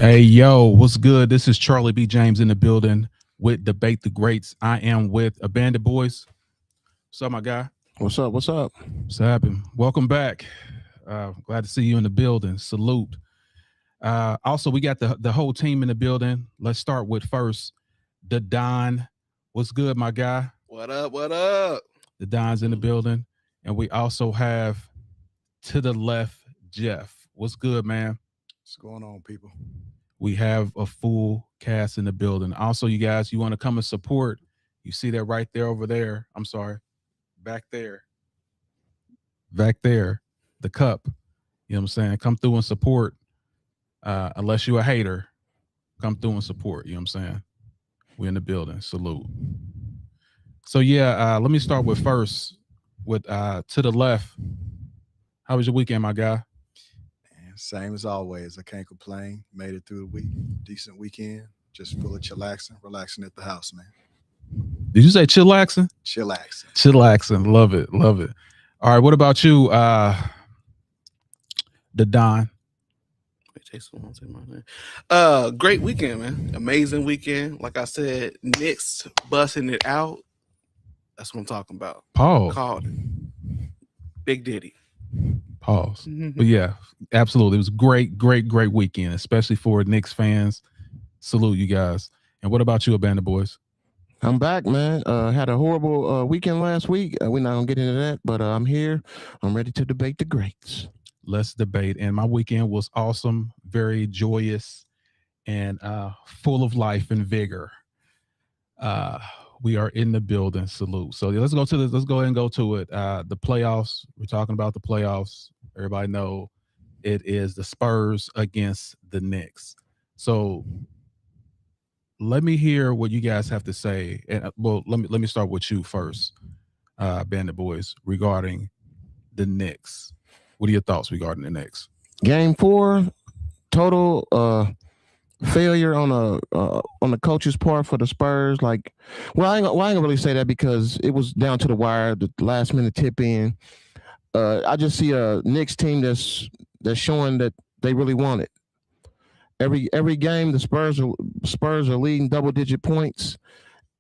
Hey, yo, what's good? This is Charlie B. James in the building with Debate the Greats. I am with Abandoned Boys. What's up, my guy? What's up? What's up? What's happening? Welcome back. Glad to see you in the building. Salute. Also, we got the whole team in the building. Let's start with first the Don. What's good, my guy? What up? What up? The Don's in the building. And we also have to the left, Jeff. What's good, man? What's going on, people? We have a full cast in the building. Also, you guys, you want to come and support, you see that right there over there. I'm sorry, back there. Back there, the cup. You know what I'm saying? Come through and support. Unless you're a hater, come through and support. You know what I'm saying? We're in the building. Salute. So yeah, let me start with first with to the left. How was your weekend, my guy? Man, same as always. I can't complain. Made it through the week. Decent weekend. Just full of chillaxing, relaxing at the house, man. Did you say chillaxing? Chillaxing. Chillaxing. Love it. Love it. All right. What about you, the Don? Great weekend, man. Amazing weekend. Like I said, Knicks busting it out. That's what I'm talking about. Pause. Called it. Big Diddy. Pause. But yeah, absolutely. It was great, great, great weekend, especially for Knicks fans. Salute you guys. And what about you, Abandoned Boys? I'm back, man. Had a horrible weekend last week. We're not gonna get into that, but I'm here. I'm ready to debate the greats. Let's debate. And my weekend was awesome, very joyous, and full of life and vigor. We are in the building. Salute. So let's go to this. Let's go ahead and go to it. The playoffs. We're talking about the playoffs. Everybody know it is the Spurs against the Knicks. So let me hear what you guys have to say. And well, let me start with you first, Bandit Boys, regarding the Knicks. What are your thoughts regarding the Knicks? Game 4, total failure on the coach's part for the Spurs. Like, I ain't gonna really say that because it was down to the wire, the last minute tip in. I just see a Knicks team that's showing that they really want it. Every game, the Spurs are leading double digit points,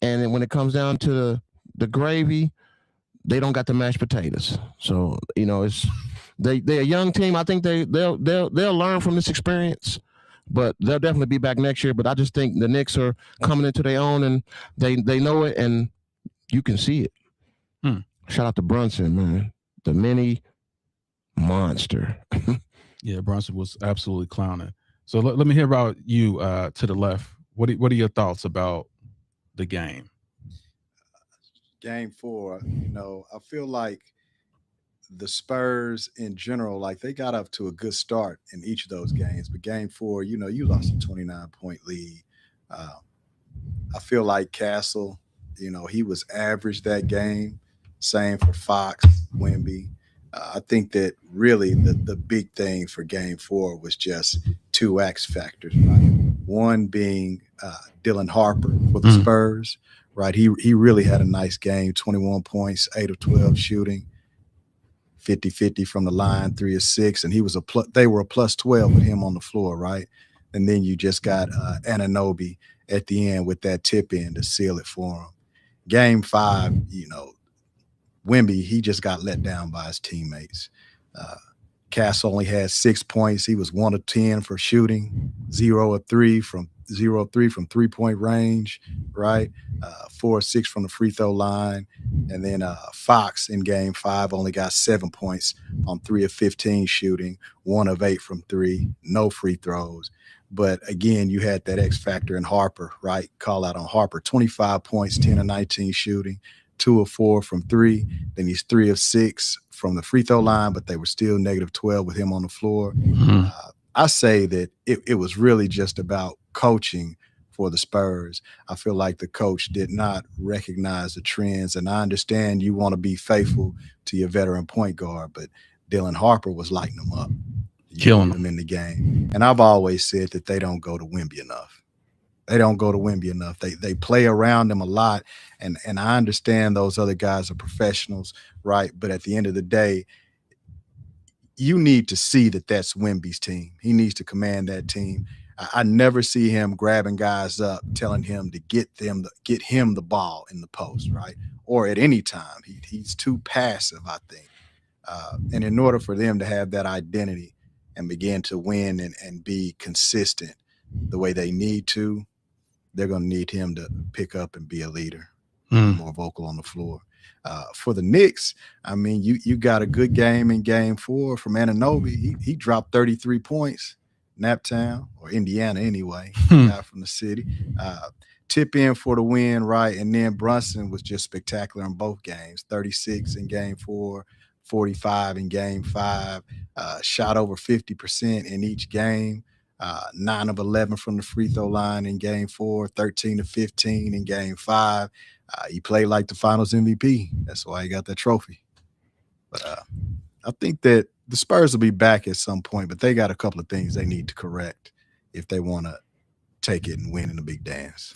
and then when it comes down to the gravy, they don't got the mashed potatoes. So it's they're a young team. I think they'll learn from this experience, but they'll definitely be back next year. But I just think the Knicks are coming into their own, and they know it, and you can see it. Shout out to Brunson, man, the mini monster. Yeah, Brunson was absolutely clowning. So let me hear about you to the left. What are your thoughts about the game? Game 4, I feel like the Spurs in general, like they got up to a good start in each of those games. But game 4, you lost a 29-point lead. I feel like Castle, he was average that game. Same for Fox, Wemby. I think that really the big thing for game 4 was just two X factors, right? One being Dylan Harper for the Spurs, right? He really had a nice game, 21 points, 8 of 12 shooting, 50-50 from the line, 3 of 6, and they were a plus 12 with him on the floor, right? And then you just got Anunoby at the end with that tip in to seal it for him. Game 5, Wemby, he just got let down by his teammates. Cass only had 6 points. He was 1 of 10 for shooting, 0 of 3 from 3-point range, right? 4 of 6 from the free throw line. And then Fox in game 5 only got 7 points on 3 of 15 shooting, 1 of 8 from 3, no free throws. But again, you had that X factor in Harper, right? Call out on Harper, 25 points, 10 of 19 shooting, 2 of 4 from 3. Then he's 3 of 6 from the free throw line, but they were still negative 12 with him on the floor. I say that it was really just about coaching for the Spurs. I feel like the coach did not recognize the trends, and I understand you want to be faithful to your veteran point guard, but Dylan Harper was lighting them up, killing them in the game. And I've always said that they don't go to Wemby enough. They don't go to Wemby enough. They play around him a lot, and I understand those other guys are professionals, right? But at the end of the day, you need to see that that's Wemby's team. He needs to command that team. I never see him grabbing guys up, telling him to get him the ball in the post, right? Or at any time. He's too passive, I think. And in order for them to have that identity and begin to win and be consistent the way they need to, they're going to need him to pick up and be a leader, be more vocal on the floor. For the Knicks, I mean, you got a good game in game 4 from Anunoby. He dropped 33 points, Naptown, or Indiana anyway, guy from the city. Tip in for the win, right? And then Brunson was just spectacular in both games, 36 in game 4, 45 in game 5, shot over 50% in each game. 9 of 11 from the free throw line in game 4, 13 to 15 in game 5. He played like the finals MVP. That's why he got that trophy. But I think that the Spurs will be back at some point, but they got a couple of things they need to correct if they want to take it and win in the big dance.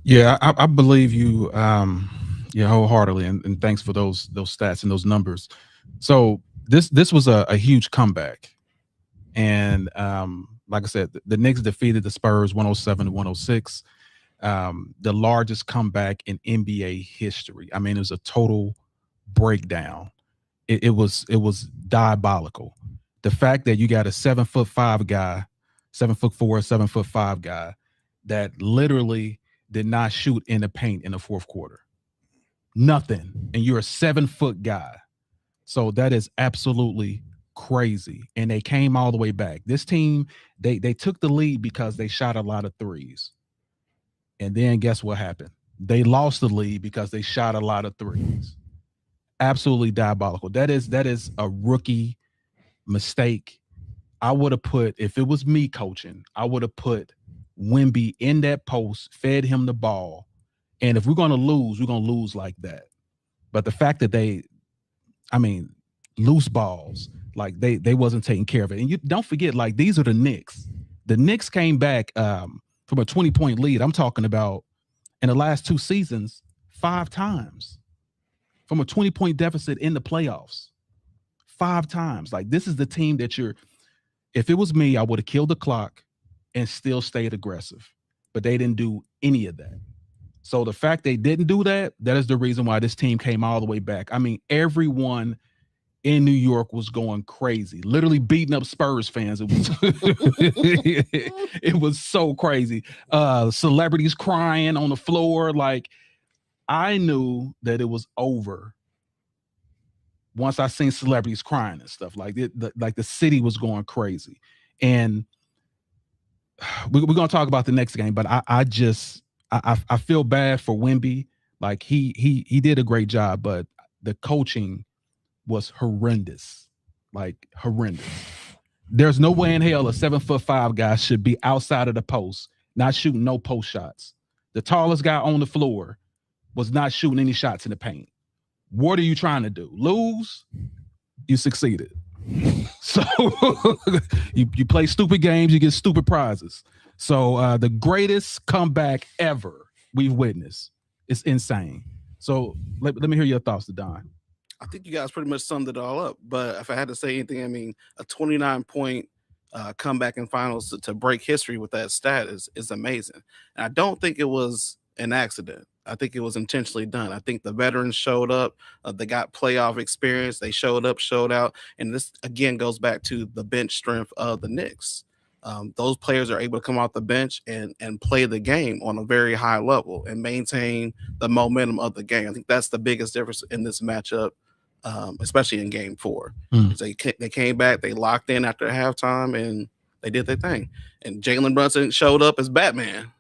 Yeah, I believe you wholeheartedly, and thanks for those stats and those numbers. So this was a huge comeback. And like I said, the Knicks defeated the Spurs 107-106. The largest comeback in NBA history. I mean, it was a total breakdown. It was diabolical. The fact that you got a 7'5" guy, 7'4", 7'5" guy that literally did not shoot in the paint in the fourth quarter. Nothing. And you're a 7-foot guy. So that is absolutely crazy. And they came all the way back. This team, they took the lead because they shot a lot of threes. And then guess what happened? They lost the lead because they shot a lot of threes. Absolutely diabolical. That is a rookie mistake. I would have put, if it was me coaching, I would have put Wemby in that post, fed him the ball. And if we're going to lose, we're going to lose like that. But the fact that loose balls, like they wasn't taking care of it. And you don't forget, like, these are the Knicks. The Knicks came back from a 20-point lead. I'm talking about in the last 2 seasons, 5 times from a 20-point deficit in the playoffs. 5 times. Like, this is the team that if it was me, I would have killed the clock and still stayed aggressive. But they didn't do any of that. So the fact they didn't do that, that is the reason why this team came all the way back. I mean, everyone in New York was going crazy, literally beating up Spurs fans. It was it was so crazy. Celebrities crying on the floor. Like, I knew that it was over once I seen celebrities crying and stuff. Like the city was going crazy. And we're gonna talk about the next game, but I feel bad for Wemby. Like, he did a great job, but the coaching was horrendous. Like, horrendous. There's no way in hell a 7'5" guy should be outside of the post, not shooting no post shots. The tallest guy on the floor was not shooting any shots in the paint. What are you trying to do? Lose? You succeeded. So you play stupid games, you get stupid prizes. So the greatest comeback ever we've witnessed. It's insane. So let me hear your thoughts, Don. I think you guys pretty much summed it all up. But if I had to say anything, I mean, a 29-point comeback in finals to break history with that stat is amazing. And I don't think it was an accident. I think it was intentionally done. I think the veterans showed up. They got playoff experience. They showed up, showed out. And this, again, goes back to the bench strength of the Knicks. Those players are able to come off the bench and play the game on a very high level and maintain the momentum of the game. I think that's the biggest difference in this matchup, especially in game 4. They came back, they locked in after halftime, and they did their thing. And Jalen Brunson showed up as Batman.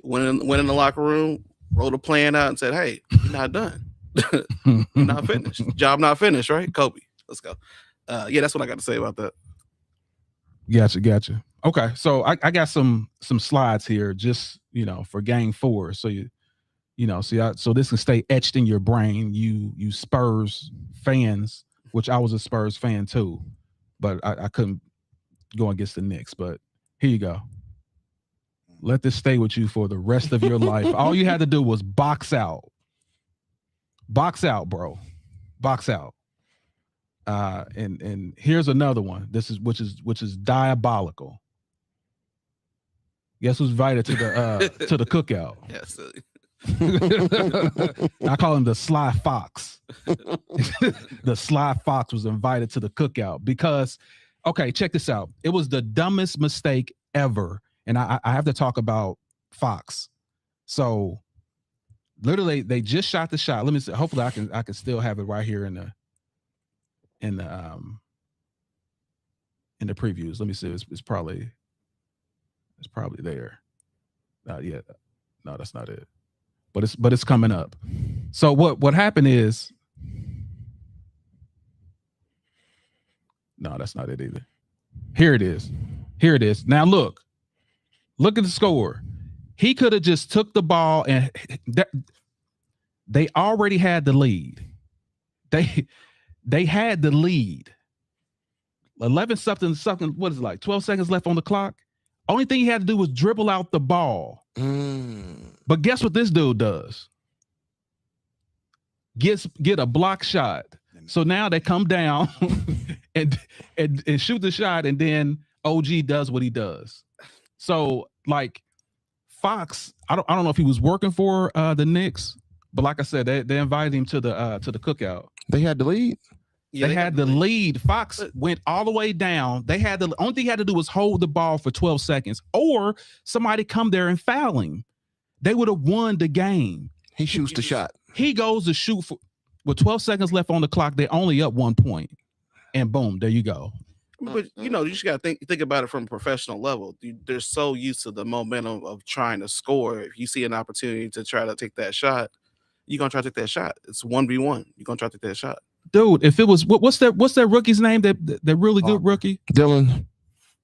Went in the locker room, wrote a plan out, and said, "Hey, you're not done. You're not finished. Job not finished, right? Kobe, let's go." Yeah, that's what I got to say about that. Gotcha. Okay, so I got some slides here, just for game 4. So so this can stay etched in your brain. You Spurs fans, which I was a Spurs fan too, but I couldn't go against the Knicks. But here you go. Let this stay with you for the rest of your life. All you had to do was box out. Box out, bro. Box out. And here's another one. Which is diabolical. Guess who's invited to the cookout? Yeah, silly. I call him the Sly Fox. The Sly Fox was invited to the cookout because, okay, check this out. It was the dumbest mistake ever, and I have to talk about Fox. So, literally, they just shot the shot. Let me see. Hopefully, I can still have it right here in the previews. Let me see. It's probably there. Yeah, no, that's not it. But it's coming up. So what happened is, no, that's not it either. Here it is. Now look at the score. He could have just took the ball and they already had the lead. They had the lead. 11 something. What is it, like 12 seconds left on the clock? Only thing he had to do was dribble out the ball. But guess what this dude does? Get a block shot. So now they come down and shoot the shot, and then OG does what he does. So like Fox, I don't know if he was working for the Knicks, but like I said, they invited him to the cookout. They had the lead. Yeah, they had the lead. Fox went all the way down. They had the only thing he had to do was hold the ball for 12 seconds, or somebody come there and foul him. They would have won the game. He shoots the shot. He goes to shoot with 12 seconds left on the clock. They only up 1 point, and boom, there you go. But you just got to think about it from a professional level. They're so used to the momentum of trying to score. If you see an opportunity to try to take that shot, you're gonna try to take that shot. It's 1v1. You're gonna try to take that shot. Dude, if it was what's that rookie's name? That really good rookie? Dylan.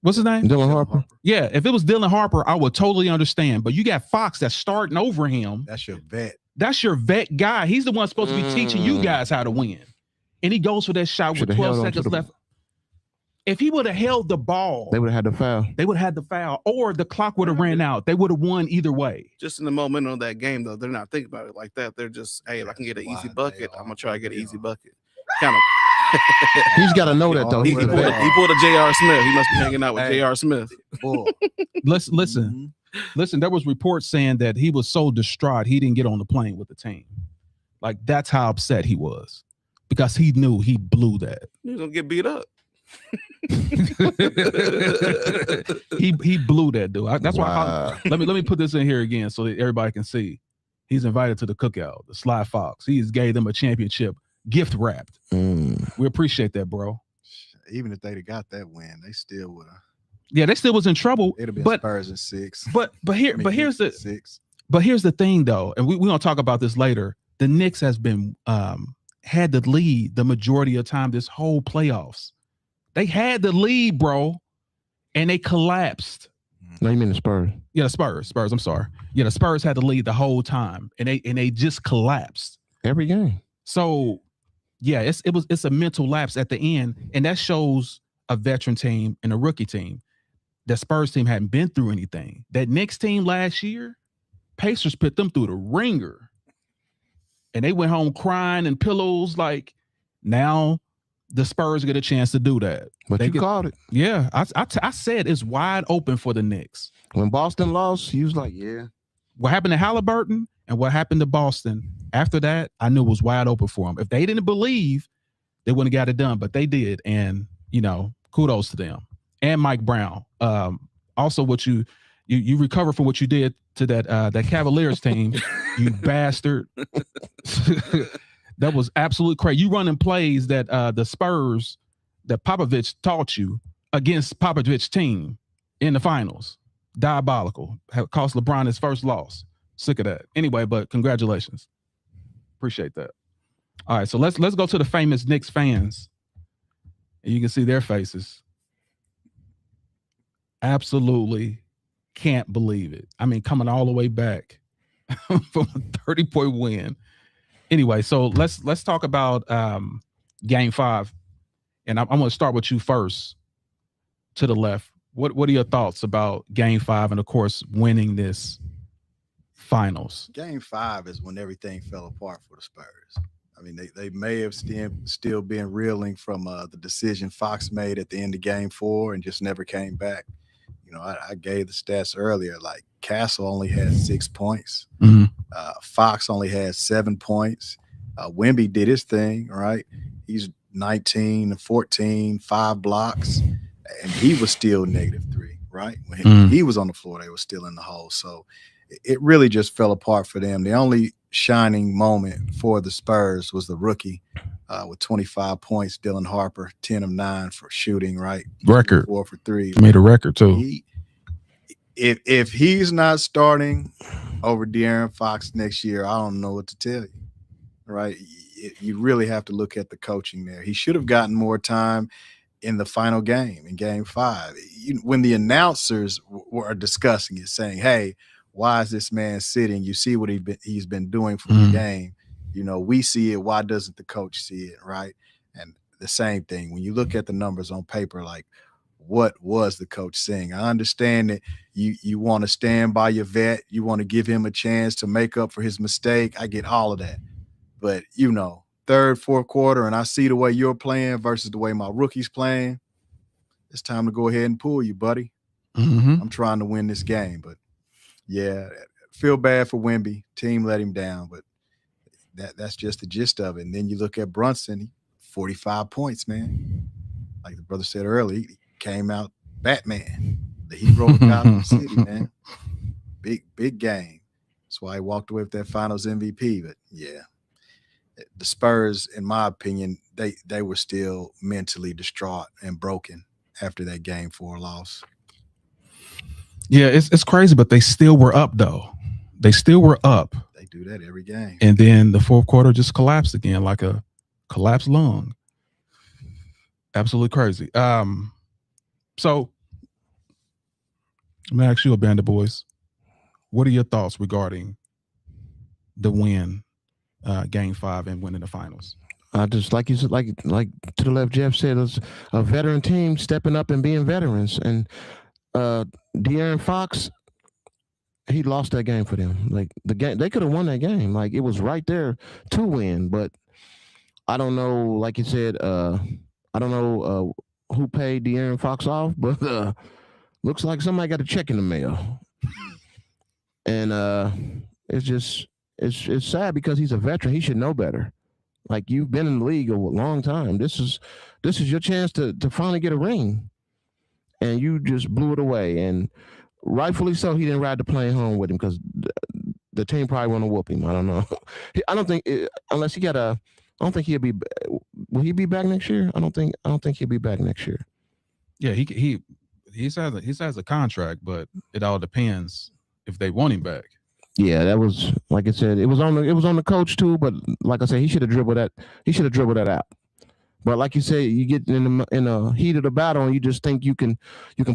What's his name? Dylan Harper. Yeah, if it was Dylan Harper, I would totally understand. But you got Fox that's starting over him. That's your vet. That's your vet guy. He's the one supposed to be teaching you guys how to win. And he goes for that shot with 12 seconds left. If he would have held the ball, they would have had the foul. They would have had the foul, or the clock would have ran out. They would have won either way. Just in the momentum of that game, though, they're not thinking about it like that. They're just, hey, if I can get an easy bucket, I'm gonna try to get an easy bucket. Kind of. He's got to know that though. He pulled a J.R. Smith. He must be hanging out with J.R. Smith. Listen. There was reports saying that he was so distraught he didn't get on the plane with the team. Like that's how upset he was because he knew he blew that. He was gonna get beat up. he blew that dude. That's why. Let me put this in here again so that everybody can see. He's invited to the cookout. The Sly Fox. He's gave them a championship gift wrapped. We appreciate that, bro. Even if they'd have got that win, they still would have. Yeah, they still was in trouble. It'd have been Spurs in 6. Here's the thing though, and we're gonna talk about this later. The Knicks has been had the lead the majority of the time this whole playoffs. They had the lead, bro, and they collapsed. No, you mean the Spurs? Yeah, the Spurs. I'm sorry. Yeah, the Spurs had the lead the whole time, and they just collapsed every game. So, yeah, it's a mental lapse at the end, and that shows a veteran team and a rookie team. That Spurs team hadn't been through anything. That Knicks team last year, Pacers put them through the ringer, and they went home crying and pillows. Like now. The Spurs get a chance to do that. But you called it. Yeah. I said it's wide open for the Knicks. When Boston lost, he was like, yeah. What happened to Halliburton and what happened to Boston, after that, I knew it was wide open for them. If they didn't believe, they wouldn't have got it done. But they did. And, kudos to them. And Mike Brown. Also, what you recover from what you did to that Cavaliers team, you bastard. That was absolutely crazy. You running plays that the Spurs that Popovich taught you against Popovich's team in the finals. Diabolical. Cost LeBron his first loss. Sick of that. Anyway, but congratulations. Appreciate that. All right, so let's go to the famous Knicks fans. And you can see their faces. Absolutely can't believe it. I mean, coming all the way back from a 30-point win. Anyway, so let's talk about Game 5, and I'm going to start with you first. To the left, what are your thoughts about Game 5 and of course winning this finals? Game 5 is when everything fell apart for the Spurs. I mean, they may have still been reeling from the decision Fox made at the end of Game 4 and just never came back. I gave the stats earlier. Like Castle only had 6 points. Mm-hmm. Fox only had 7 points. Wemby did his thing, right? He's 19 and 14, 5 blocks, and he was still -3, right? When he was on the floor, they were still in the hole. So it really just fell apart for them. The only shining moment for the Spurs was the rookie with 25 points, Dylan Harper, 10 of 9 for shooting, right? Record. 4 for 3. He made a record too. If he's not starting over De'Aaron Fox next year, I don't know what to tell you, right? You really have to look at the coaching there. He should have gotten more time in the final game, in Game 5. When the announcers were discussing it, saying, hey, why is this man sitting? You see what he's been doing for the game. We see it. Why doesn't the coach see it, right? And the same thing, when you look at the numbers on paper, like, what was the coach saying? I understand that you want to stand by your vet. You want to give him a chance to make up for his mistake. I get all of that. But, third, fourth quarter, and I see the way you're playing versus the way my rookie's playing, it's time to go ahead and pull you, buddy. I'm trying to win this game. But, yeah, feel bad for Wemby. Team let him down, but that's just the gist of it. And then you look at Brunson, 45 points, man. Like the brother said earlier, he came out Batman, the hero of Gotham City, man. Big game. That's why he walked away with that Finals MVP. But, yeah. The Spurs, in my opinion, they were still mentally distraught and broken after that Game 4 loss. Yeah, it's crazy, but they still were up, though. They still were up. They do that every game. And then the fourth quarter just collapsed again, like a collapsed lung. Absolutely crazy. So I'm gonna ask you, a band of boys, what are your thoughts regarding the win? Game 5 and winning the finals. Just like you said, like to the left, Jeff said, it's a veteran team stepping up and being veterans. And De'Aaron Fox, he lost that game for them. Like the game, they could have won that game. Like it was right there to win. But I don't know. Like you said, I don't know who paid De'Aaron Fox off, but looks like somebody got a check in the mail. And it's just. It's sad because he's a veteran. He should know better. Like you've been in the league a long time. This is your chance to finally get a ring, and you just blew it away. And rightfully so. He didn't ride the plane home with him because the team probably want to whoop him. I don't know. I don't think unless he got a. I don't think he'll be. Will he be back next year? I don't think he'll be back next year. Yeah, he has a contract, but it all depends if they want him back. Yeah, that was, like I said, it was on the coach too. But like I said, he should have dribbled that. He should have dribbled that out. But like you said, you get in a heat of the battle, and you just think you can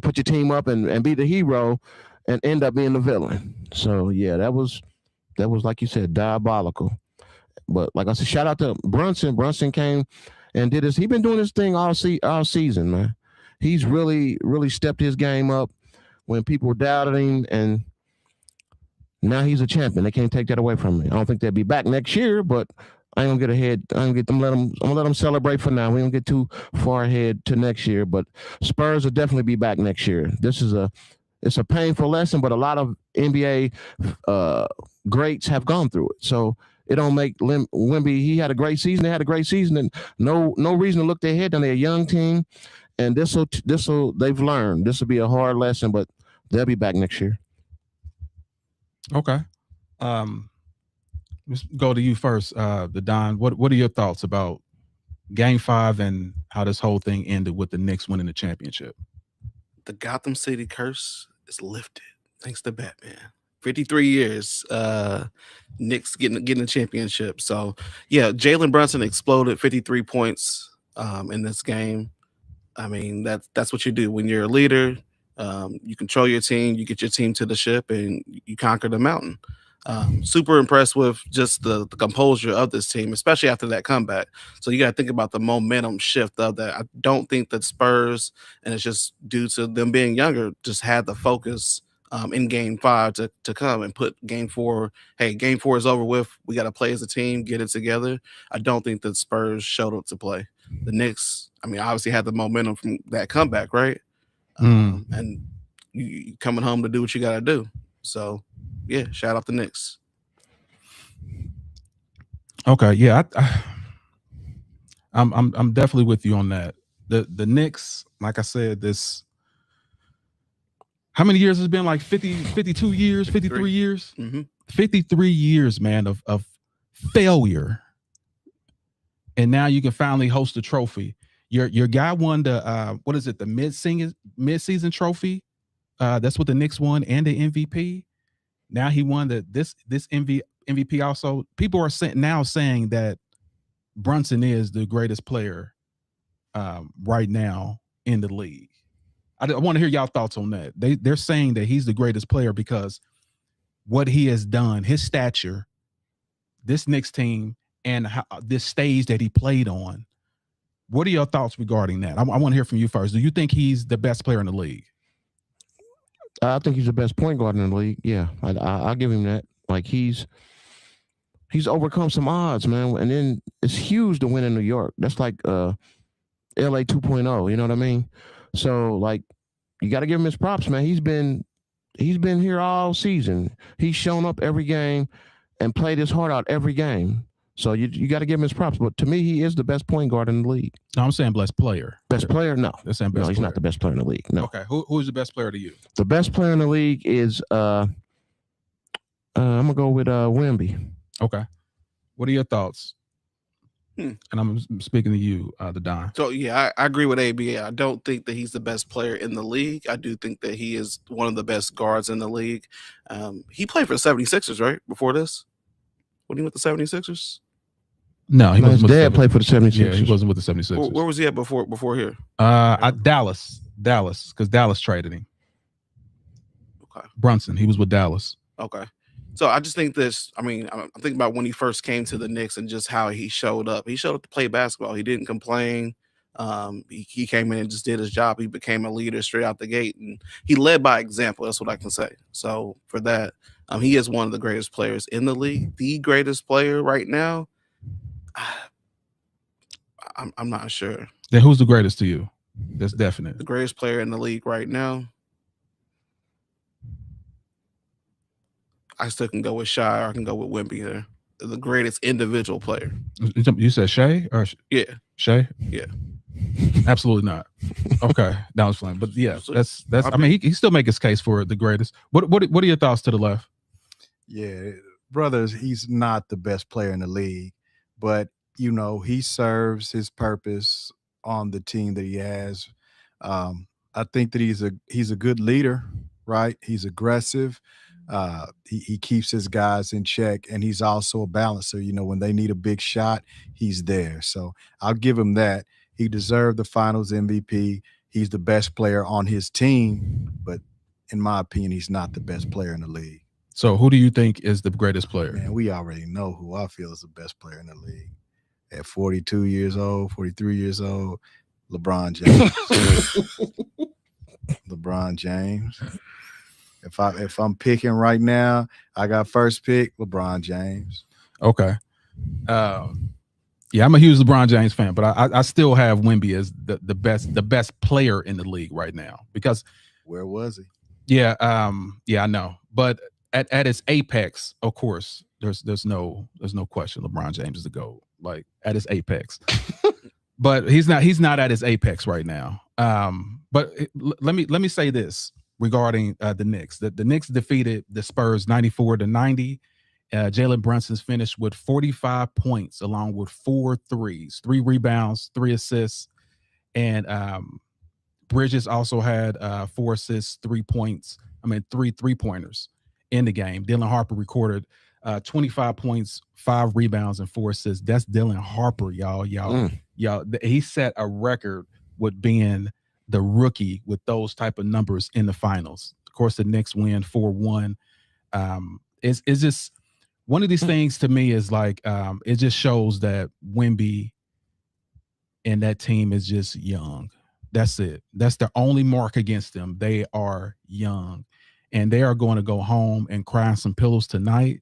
put your team up and be the hero, and end up being the villain. So yeah, that was like you said, diabolical. But like I said, shout out to Brunson. Brunson came and did his. He's been doing this thing all season, man. He's really stepped his game up when people doubted him, and now he's a champion. They can't take that away from me. I don't think they'll be back next year, but I ain't gonna get ahead. I'm gonna let them celebrate for now. We don't get too far ahead to next year, but Spurs will definitely be back next year. It's a painful lesson, but a lot of NBA greats have gone through it. So it don't make Wemby. He had a great season. They had a great season, and no reason to look ahead. And they're a young team, and this'll they've learned. This will be a hard lesson, but they'll be back next year. Okay. Let's go to you first, the Don. What are your thoughts about Game 5 and how this whole thing ended with the Knicks winning the championship? The Gotham City curse is lifted thanks to Batman. 53 years, Knicks getting a championship. So yeah, Jalen Brunson exploded 53 points in this game. I mean, that's what you do when you're a leader. You control your team, you get your team to the ship, and you conquer the mountain. Super impressed with just the composure of this team, especially after that comeback. So you got to think about the momentum shift of that. I don't think that Spurs, and it's just due to them being younger, just had the focus in Game 5 to come and put Game 4. Hey, Game 4 is over with. We got to play as a team, get it together. I don't think that Spurs showed up to play. The Knicks, I mean, obviously had the momentum from that comeback, right? And you coming home to do what you got to do. So, yeah, shout out the Knicks. Okay, yeah, I'm definitely with you on that. The Knicks, like I said, this how many years has it been? Like 50, 52 years, 53 years, 53 years, man, of failure. And now you can finally host a trophy. Your guy won the what is it? The mid-season trophy. That's what the Knicks won, and the MVP. Now he won this MVP also. People are saying that Brunson is the greatest player right now in the league. I want to hear y'all thoughts on that. They're saying that he's the greatest player because what he has done, his stature, this Knicks team, and this stage that he played on. What are your thoughts regarding that? I want to hear from you first. Do you think he's the best player in the league? I think he's the best point guard in the league. Yeah, I'll give him that. Like he's overcome some odds, man. And then it's huge to win in New York. That's like LA 2.0. You know what I mean? So like, you got to give him his props, man. He's been here all season. He's shown up every game and played his heart out every game. So you got to give him his props. But to me, he is the best point guard in the league. No, I'm saying best player. Best player? No. They're saying best no, he's player. not the best player in the league. No. Okay. Who is the best player to you? The best player in the league is I'm gonna go with Wemby. Okay. What are your thoughts? And I'm speaking to you, the Don. So yeah, I agree with AB. I don't think that he's the best player in the league. I do think that he is one of the best guards in the league. He played for the 76ers, right? Before this? When he went to the 76ers? No, he wasn't. His dad played for the 76ers. Yeah, he wasn't with the 76ers. Where was he at before here? Dallas, because Dallas traded him. Okay. Brunson, he was with Dallas. Okay. So I just think this, I'm thinking about when he first came to the Knicks and just how he showed up. He showed up to play basketball. He didn't complain. He came in and just did his job. He became a leader straight out the gate, and he led by example. That's what I can say. So for that, he is one of the greatest players in the league. The greatest player right now, I'm not sure. Then who's the greatest to you? That's definite. The greatest player in the league right now, I still can go with Shai, or I can go with Wemby here. The greatest individual player. You said Shai or yeah, Shai? Yeah, absolutely not. Okay, that was fun. But yeah, that's. I mean, he still make his case for the greatest. What are your thoughts to the left? Yeah, brothers, he's not the best player in the league, but you know he serves his purpose on the team that he has. I think that he's a good leader, right? He's aggressive. He keeps his guys in check, and he's also a balancer. You know, when they need a big shot, he's there. So I'll give him that. He deserved the Finals MVP. He's the best player on his team, but in my opinion, he's not the best player in the league. So who do you think is the greatest player? Man, we already know who I feel is the best player in the league. At 42 years old, 43 years old, LeBron James. LeBron James. If I'm picking right now, I got first pick, LeBron James. Okay. Yeah, I'm a huge LeBron James fan, but I still have Wemby as the best player in the league right now because where was he? Yeah, I know. But at its apex, of course, there's no question LeBron James is the GOAT. Like at his apex. But he's not at his apex right now. But let me say this regarding the Knicks. The Knicks defeated the Spurs 94-90. Jalen Brunson's finished with 45 points along with 4 threes, 3 rebounds, 3 assists. And Bridges also had 4 assists, 3 points. 3 3-pointers in the game. Dylan Harper recorded 25 points, 5 rebounds, and 4 assists. That's Dylan Harper, y'all. He set a record with being the rookie with those type of numbers in the finals. Of course, the Knicks win 4-1. It's just one of these things to me is like it just shows that Wemby and that team is just young. That's it. That's the only mark against them. They are young, and they are going to go home and cry on some pillows tonight.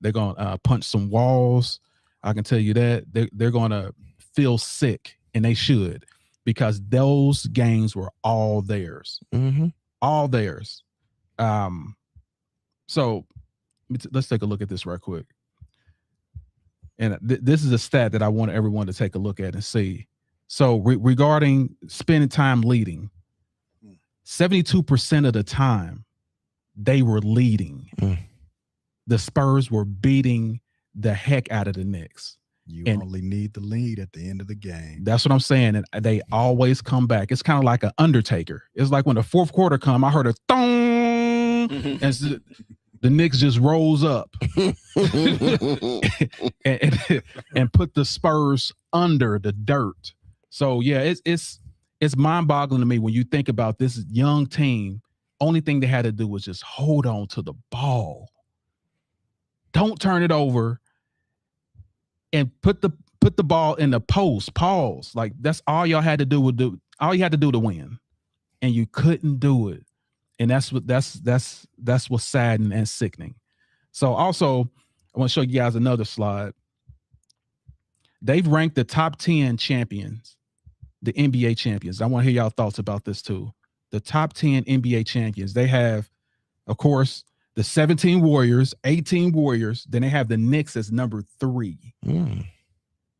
They're going to punch some walls. I can tell you that. They're going to feel sick, and they should, because those games were all theirs. Mm-hmm. all theirs. So let's take a look at this right quick. And this is a stat that I want everyone to take a look at and see. So regarding spending time leading, 72% of the time they were leading. The Spurs were beating the heck out of the Knicks. You And only need the lead at the end of the game. that's what I'm saying. And they always come back. It's kind of like an Undertaker. It's like when the fourth quarter come, I heard a thong, and the Knicks just rose up and put the Spurs under the dirt. So yeah, it's mind-boggling to me when you think about this young team. Only thing they had to do was just hold on to the ball. Don't turn it over, and put the ball in the post. Pause. Like that's all y'all had to do all you had to do to win, and you couldn't do it. And that's what's saddening and sickening. So also, I want to show you guys another slide. They've ranked the top 10 champions, the NBA champions. I want to hear y'all thoughts about this too. The top 10 NBA champions. They have, of course, the 17 Warriors, 18 Warriors. Then they have the Knicks as number 3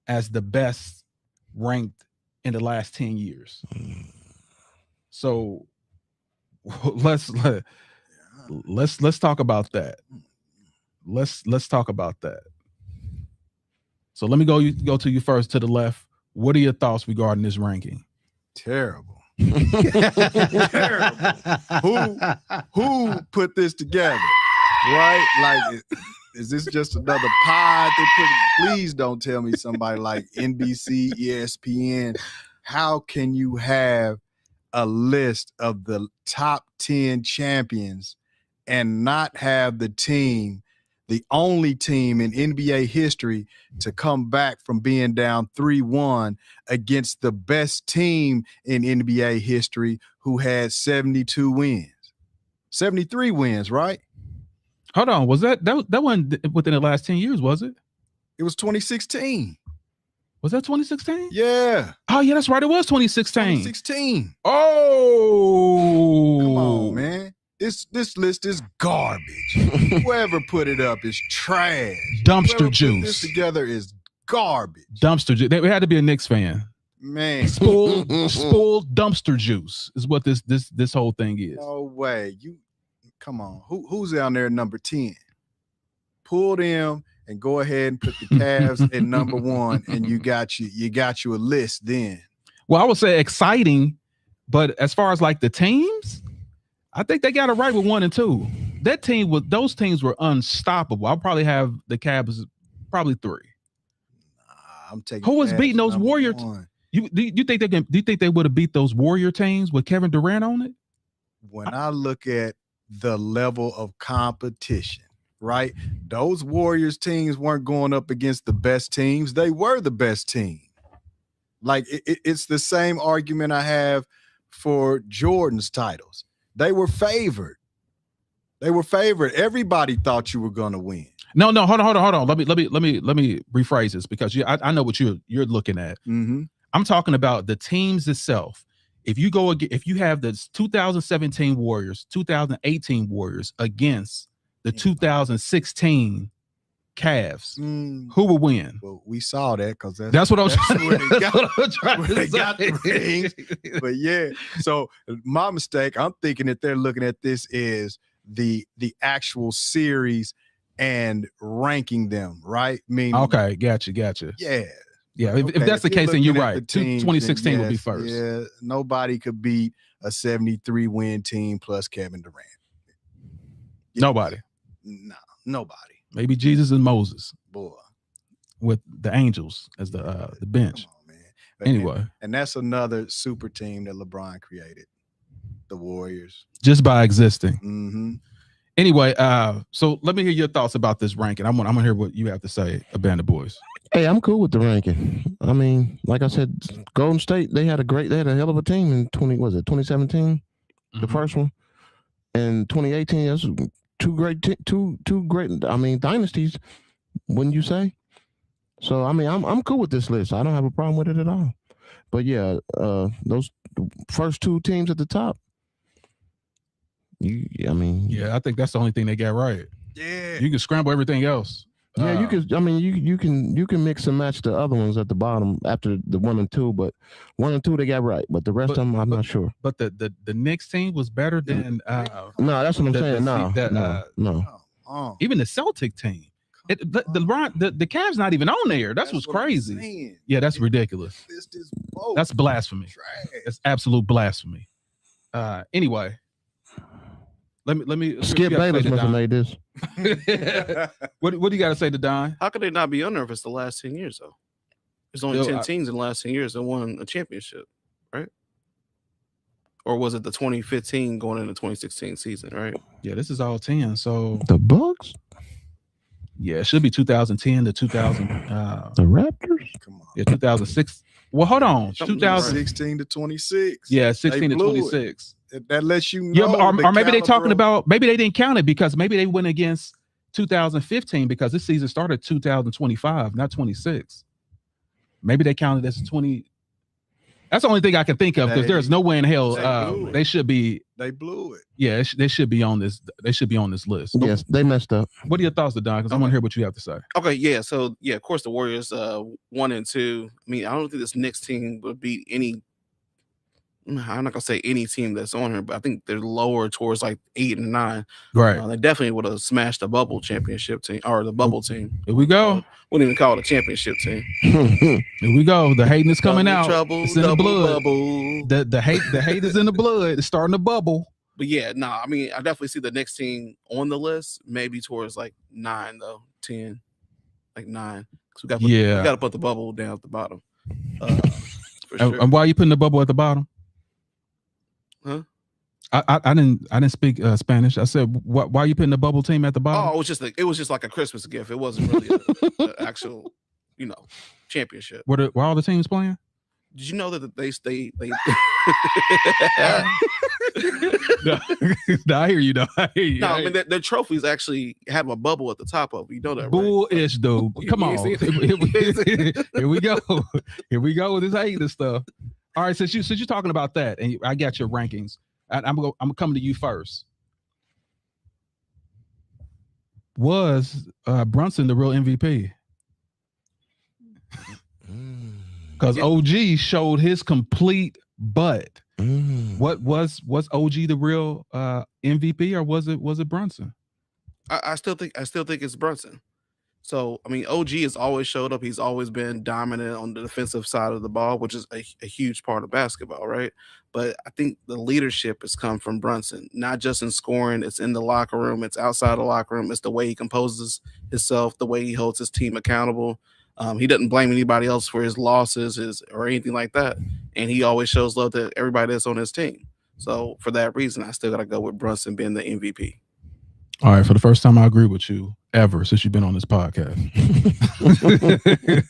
as the best ranked in the last 10 years. So let's talk about that. Let's talk about that. So let me go to you first, to the left. What are your thoughts regarding this ranking? Terrible. Terrible. Who put this together? Right? Like, is this just another pod they put? Please don't tell me somebody like NBC, ESPN. How can you have a list of the top 10 champions and not have the team, the only team in NBA history to come back from being down 3-1 against the best team in NBA history who had 72 wins, 73 wins, right? Hold on. Was that wasn't within the last 10 years, was it? It was 2016. Was that 2016? Yeah. Oh, yeah, that's right. It was 2016. 2016. Oh. Come on, man. This list is garbage. Whoever put it up is trash. Dumpster Whoever juice. Put this together is garbage. Dumpster juice. They had to be a Knicks fan. Man. Spoiled dumpster juice is what this whole thing is. No way. Come on. Who's down there at number 10? Pull them and go ahead and put the Cavs at number 1, and you got you a list then. Well, I would say exciting, but as far as like the teams, I think they got it right with 1 and 2. Those teams were unstoppable. I'll probably have the Cavs probably 3. I'm taking. Who was Cavs beating those number Warriors? 1. Do you think they would have beat those Warrior teams with Kevin Durant on it? When I look at the level of competition, right? Those Warriors teams weren't going up against the best teams. They were the best team. Like it's the same argument I have for Jordan's titles. They were favored. Everybody thought you were going to win. No, hold on. Let me rephrase this, because I know what you're looking at. Mm-hmm. I'm talking about the teams itself. If you have the 2017 Warriors, 2018 Warriors against the 2016 Cavs, who will win? Well, we saw that because that's what I was trying to got the rings. But yeah, so my mistake. I'm thinking that they're looking at this as the actual series and ranking them, right? Okay, gotcha. Yeah, okay, if that's the case, then you're right. Teams, 2016 yes, would be first. Yeah, nobody could beat a 73-win team plus Kevin Durant. Yeah. Nobody. No, nobody. Maybe Jesus and Moses. Boy. With the Angels as the bench. Come on, man. Anyway. And that's another super team that LeBron created. The Warriors. Just by existing. Mm-hmm. Anyway, so let me hear your thoughts about this ranking. I'm gonna hear what you have to say, Abandoned Boys. Hey, I'm cool with the ranking. I mean, like I said, Golden State, they had a hell of a team in 2017, the first one, and 2018. That's two great, dynasties, wouldn't you say? So I mean, I'm cool with this list. I don't have a problem with it at all. But yeah, those first 2 teams at the top, I mean, Yeah, I think that's the only thing they got right. Yeah. You can scramble everything else. yeah, you could. I mean, you can mix and match the other ones at the bottom after the 1 and 2, but 1 and 2 they got right, but the rest of them I'm not sure. But the Knicks team was better than No, that's what I'm saying. No. Oh, even the Celtic team. The Cavs not even on there. That's what's what I'm crazy. saying. Yeah, that's ridiculous. This boat. That's blasphemy. trash. That's absolute blasphemy. Anyway, let me Skip Bayless must have made this. what do you got to say to Don? How could they not be on there if it's the last 10 years though? There's only Still, 10 teams in the last 10 years that won a championship, right? Or was it the 2015 going into 2016 season, right? Yeah, this is all 10. So The Bucks, yeah, it should be 2010 to 2000. the Raptors. Come on. Yeah, 2006. Well, hold on. Something 2000. 16 to 26. Yeah, 16 to blew it. 26. That lets you know. Yeah, or maybe they caliber talking of- about maybe they didn't count it because maybe they went against 2015 because this season started 2025, not 26. Maybe they counted as 20. That's the only thing I can think of because there's no way in hell they should be. They blew it. Yeah, they should be on this. They should be on this list. Yes, they messed up. What are your thoughts, Don? Because I want to hear what you have to say. Okay, yeah. So yeah, of course the Warriors 1 and 2. I mean, I don't think this Knicks team would beat any. I'm not gonna say any team that's on here, but I think they're lower towards like 8 and 9. Right. They definitely would have smashed the bubble championship team or the bubble team. Here we go. Wouldn't even call it a championship team. Here we go. The hating is coming Double out. trouble, It's in the double blood. bubble. The hate is in the blood. It's starting to bubble. But yeah, I mean, I definitely see the next team on the list, maybe towards like 9 though, 10, like 9. So we got to put the bubble down at the bottom. For sure. And why are you putting the bubble at the bottom? Huh? I didn't speak Spanish. I said why are you putting the bubble team at the bottom? Oh, it was just like a Christmas gift. It wasn't really an actual, championship. Were all the teams playing? Did you know that they No, I hear you. No, I hear you. No, I mean their trophies actually have a bubble at the top of it. You know that, right? Bullish, dude. Come You on. see it? Here we go. Here we go with this hating stuff. All right, since you're talking about that, and I got your rankings, I'm coming to you first. Was Brunson the real MVP? Because OG showed his complete butt. What was OG the real MVP, or was it Brunson? I still think it's Brunson. So I mean, OG has always showed up. He's always been dominant on the defensive side of the ball, which is a huge part of basketball, right? But I think the leadership has come from Brunson, not just in scoring. It's in the locker room. It's outside the locker room. It's the way he composes himself, the way he holds his team accountable. He doesn't blame anybody else for his losses or anything like that. And he always shows love to everybody that's on his team. So for that reason, I still got to go with Brunson being the MVP. All right. For the first time I agree with you ever since you've been on this podcast.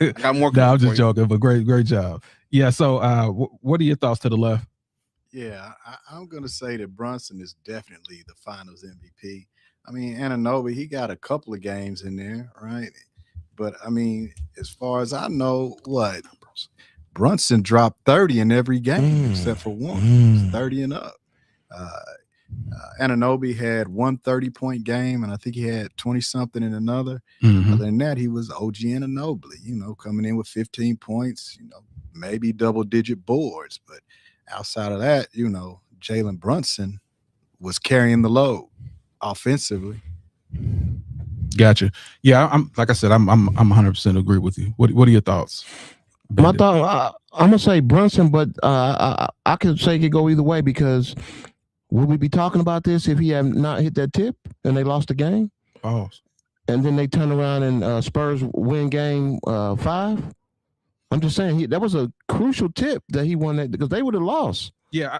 I got more. No, I'm just joking, but great job. Yeah. So what are your thoughts to the left? Yeah, I'm going to say that Brunson is definitely the finals MVP. I mean, Anunoby, he got a couple of games in there, right? But, I mean, as far as I know, Brunson dropped 30 in every game except for one. 30 and up. Anunoby had one 30-point game, and I think he had 20-something in another. Mm-hmm. Other than that, he was OG Anunoby, coming in with 15 points, maybe double-digit boards. But outside of that, Jalen Brunson was carrying the load offensively. Gotcha. Yeah, I'm 100% agree with you. What are your thoughts? My thought, I'm gonna say Brunson, but I could say it could go either way because would we be talking about this if he had not hit that tip and they lost the game? Oh, and then they turn around and Spurs win game 5. I'm just saying that was a crucial tip that he won that because they would have lost. Yeah,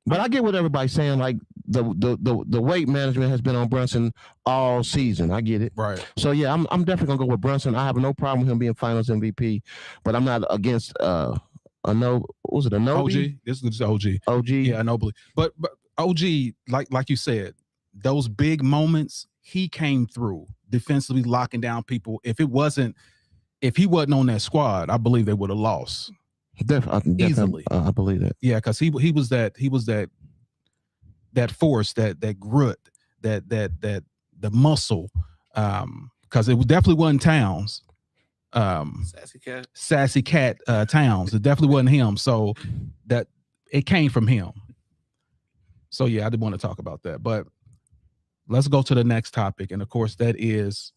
but I get what everybody's saying. Like the weight management has been on Brunson all season. I get it. Right. So yeah, I'm definitely gonna go with Brunson. I have no problem with him being Finals MVP, but I'm not against was it Anunoby? OG. This is OG. OG. Yeah, Anunoby. But OG, like you said, those big moments he came through defensively, locking down people. If he wasn't on that squad, I believe they would have lost. Definitely, easily. I believe that. Yeah, because he was that force, that grit, that the muscle, because it definitely wasn't Towns. Sassy cat Towns. It definitely wasn't him. So that it came from him. So yeah, I did want to talk about that. But let's go to the next topic, and of course that is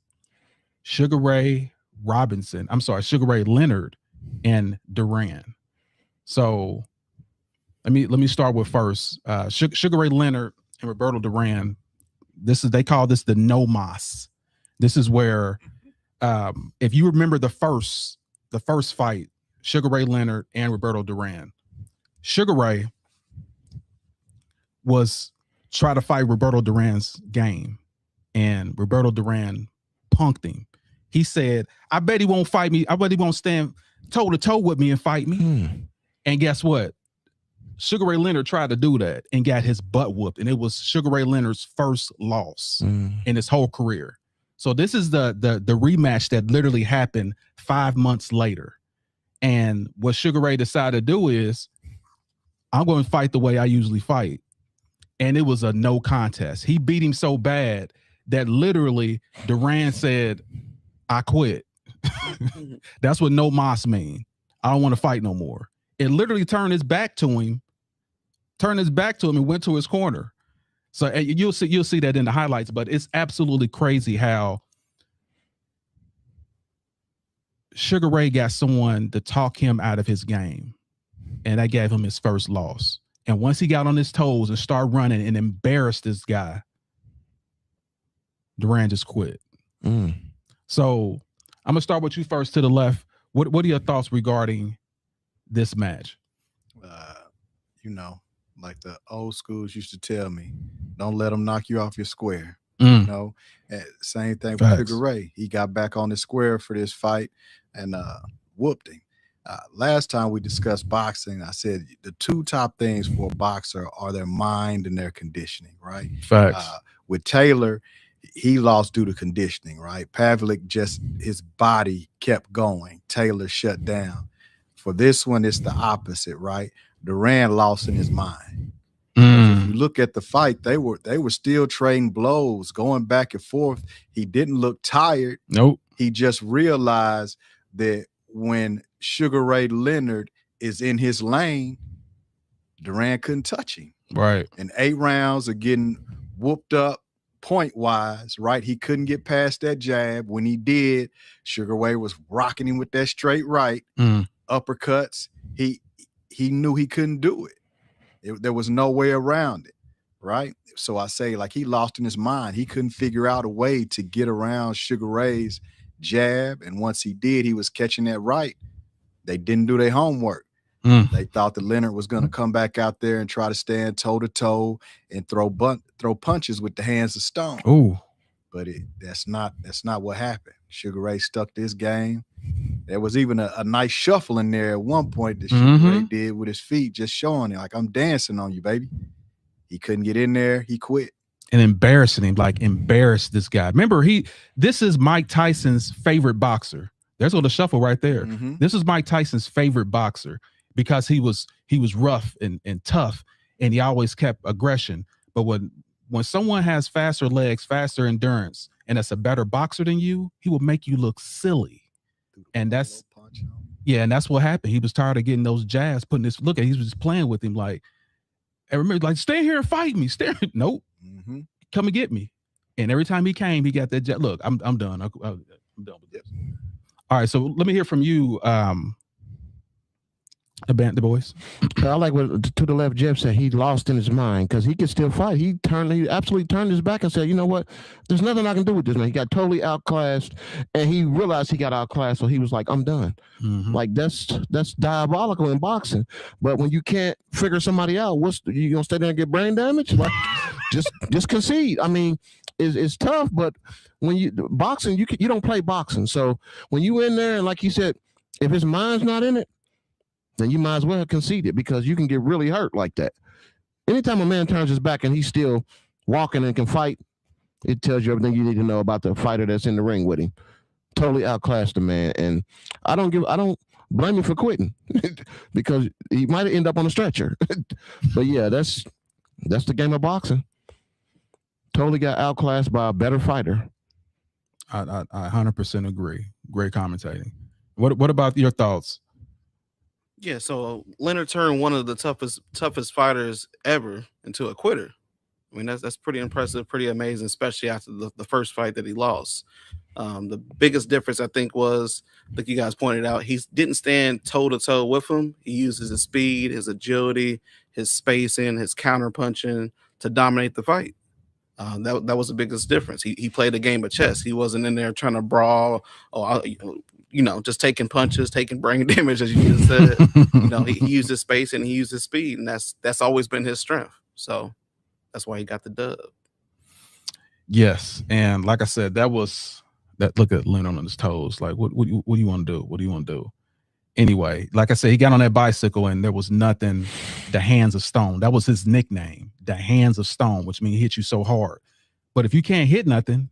Sugar Ray Leonard and Duran. So let me start with first. Sugar Ray Leonard and Roberto Duran. They call this the no mas. This is where, if you remember the first fight, Sugar Ray Leonard and Roberto Duran. Sugar Ray was trying to fight Roberto Duran's game, and Roberto Duran punked him. He said, "I bet he won't fight me. I bet he won't stand toe to toe with me and fight me." And guess what? Sugar Ray Leonard tried to do that and got his butt whooped, and it was Sugar Ray Leonard's first loss in his whole career. So this is the rematch that literally happened 5 months later. And what Sugar Ray decided to do is, I'm going to fight the way I usually fight. And it was a no contest. He beat him so bad that literally Duran said, "I quit." That's what no mas mean. I don't want to fight no more. It literally turned his back to him and went to his corner. So you'll see that in the highlights, but it's absolutely crazy how Sugar Ray got someone to talk him out of his game, and that gave him his first loss. And once he got on his toes and started running and embarrassed this guy, Duran just quit. So I'm gonna start with you first to the left. What are your thoughts regarding this match? Like the old schools used to tell me, don't let them knock you off your square. Same thing with Sugar Ray. He got back on the square for this fight and whooped him. Last time we discussed boxing, I said the two top things for a boxer are their mind and their conditioning, right? Facts. With Taylor, he lost due to conditioning, right? Pavlik, just his body kept going. Taylor shut down. For this one, it's the opposite, right? Duran lost in his mind. If you look at the fight, they were still trading blows, going back and forth. He didn't look tired. Nope. He just realized that when Sugar Ray Leonard is in his lane, Duran couldn't touch him. Right. And 8 rounds of getting whooped up point-wise, right? He couldn't get past that jab. When he did, Sugar Ray was rocking him with that straight right, uppercuts. He knew he couldn't do it. There was no way around it, right? So I say, like, he lost in his mind. He couldn't figure out a way to get around Sugar Ray's jab. And once he did, he was catching that right. They didn't do their homework. They thought that Leonard was going to come back out there and try to stand toe-to-toe and throw punches with the hands of stone. Ooh. But that's not what happened. Sugar Ray stuck to his game. There was even a nice shuffle in there at one point that Sugar Ray did with his feet, just showing it, like, I'm dancing on you, baby. He couldn't get in there. He quit. And embarrassing him, like embarrassed this guy. Remember, this is Mike Tyson's favorite boxer. There's a shuffle right there. This is Mike Tyson's favorite boxer because he was rough and tough, and he always kept aggression. But when someone has faster legs, faster endurance, and that's a better boxer than you, he will make you look silly. And that's what happened. He was tired of getting those jabs, putting this look at. He was just playing with him, like, I remember, like, stay here and fight me. Nope, come and get me. And every time he came, he got that jab. Look, I'm done. I'm done with this. All right, so let me hear from you, the boys. I like what to the left Jeff said. He lost in his mind because he could still fight. He absolutely turned his back and said, you know what? There's nothing I can do with this man. He got totally outclassed, and he realized he got outclassed, so he was like, I'm done. Like, that's diabolical in boxing. But when you can't figure somebody out, you gonna stay there and get brain damage? Like, just concede. I mean, it's tough, but when you boxing, you don't play boxing. So when you in there, and like you said, if his mind's not in it, then you might as well concede it, because you can get really hurt like that. Anytime a man turns his back and he's still walking and can fight, it tells you everything you need to know about the fighter that's in the ring with him. Totally outclassed the man, and I don't blame him for quitting because he might end up on a stretcher. But yeah, that's That's the game of boxing. Totally got outclassed by a better fighter. I 100% agree. Great commentating. What about your thoughts? Yeah, so Leonard turned one of the toughest fighters ever into a quitter. I mean, that's pretty impressive, pretty amazing, especially after the first fight that he lost. The biggest difference, I think, was, like you guys pointed out, he didn't stand toe to toe with him. He uses his speed, his agility, his spacing, his counter punching to dominate the fight. That was the biggest difference. He played a game of chess. He wasn't in there trying to brawl or just taking punches, taking brain damage, as you just said. He used his space and he used his speed, and that's always been his strength. So that's why he got the dub. Yes, and like I said, look at Leonard on his toes. Like, what do you want to do? What do you want to do? Anyway, like I said, he got on that bicycle and there was nothing. The hands of stone. That was his nickname. The hands of stone, which means he hit you so hard. But if you can't hit nothing,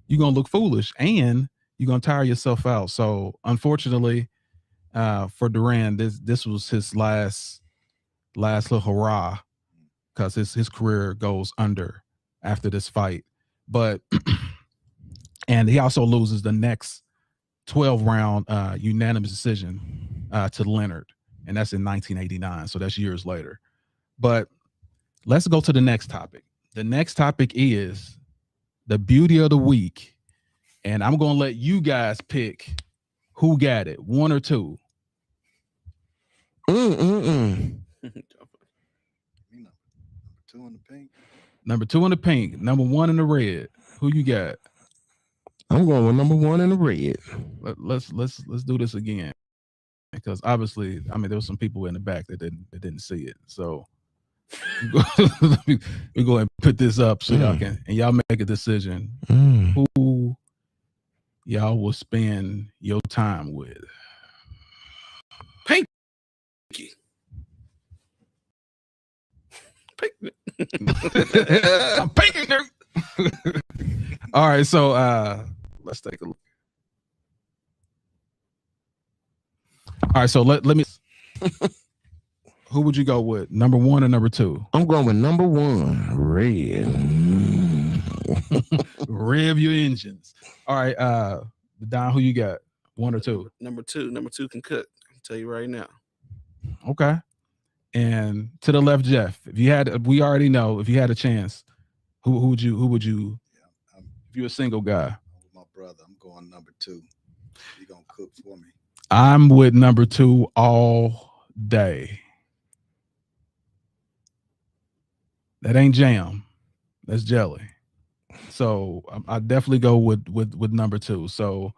you're gonna look foolish and you're gonna tire yourself out. So unfortunately, for Duran, this was his last little hurrah, because his career goes under after this fight. But and he also loses the next 12-round unanimous decision to Leonard, and that's in 1989. So that's years later. But let's go to the next topic. The next topic is the beauty of the week, and I'm going to let you guys pick who got it, one or two. Number 2 in the pink. Number 2 in the pink, number 1 in the red. Who you got? I'm going with number 1 in the red. Let's do this again, because obviously, I mean, there were some people in the back that didn't see it. So we go and put this up so y'all make a decision who y'all will spend your time with. Pinky. I'm pinking her. All right, so let's take a look. All right, so let me. Who would you go with? Number 1 or number 2? I'm going with number 1, red. Rev your engines. All right, Don, who you got? 1 or 2? Number two can cook. I'll tell you right now. Okay. And to the left, Jeff. We already know if you had a chance, who would you? Yeah, if you're a single guy. I'm with my brother. I'm going number 2. He gonna cook for me. I'm with number 2 all day. That ain't jam. That's jelly. So I definitely go with number 2. So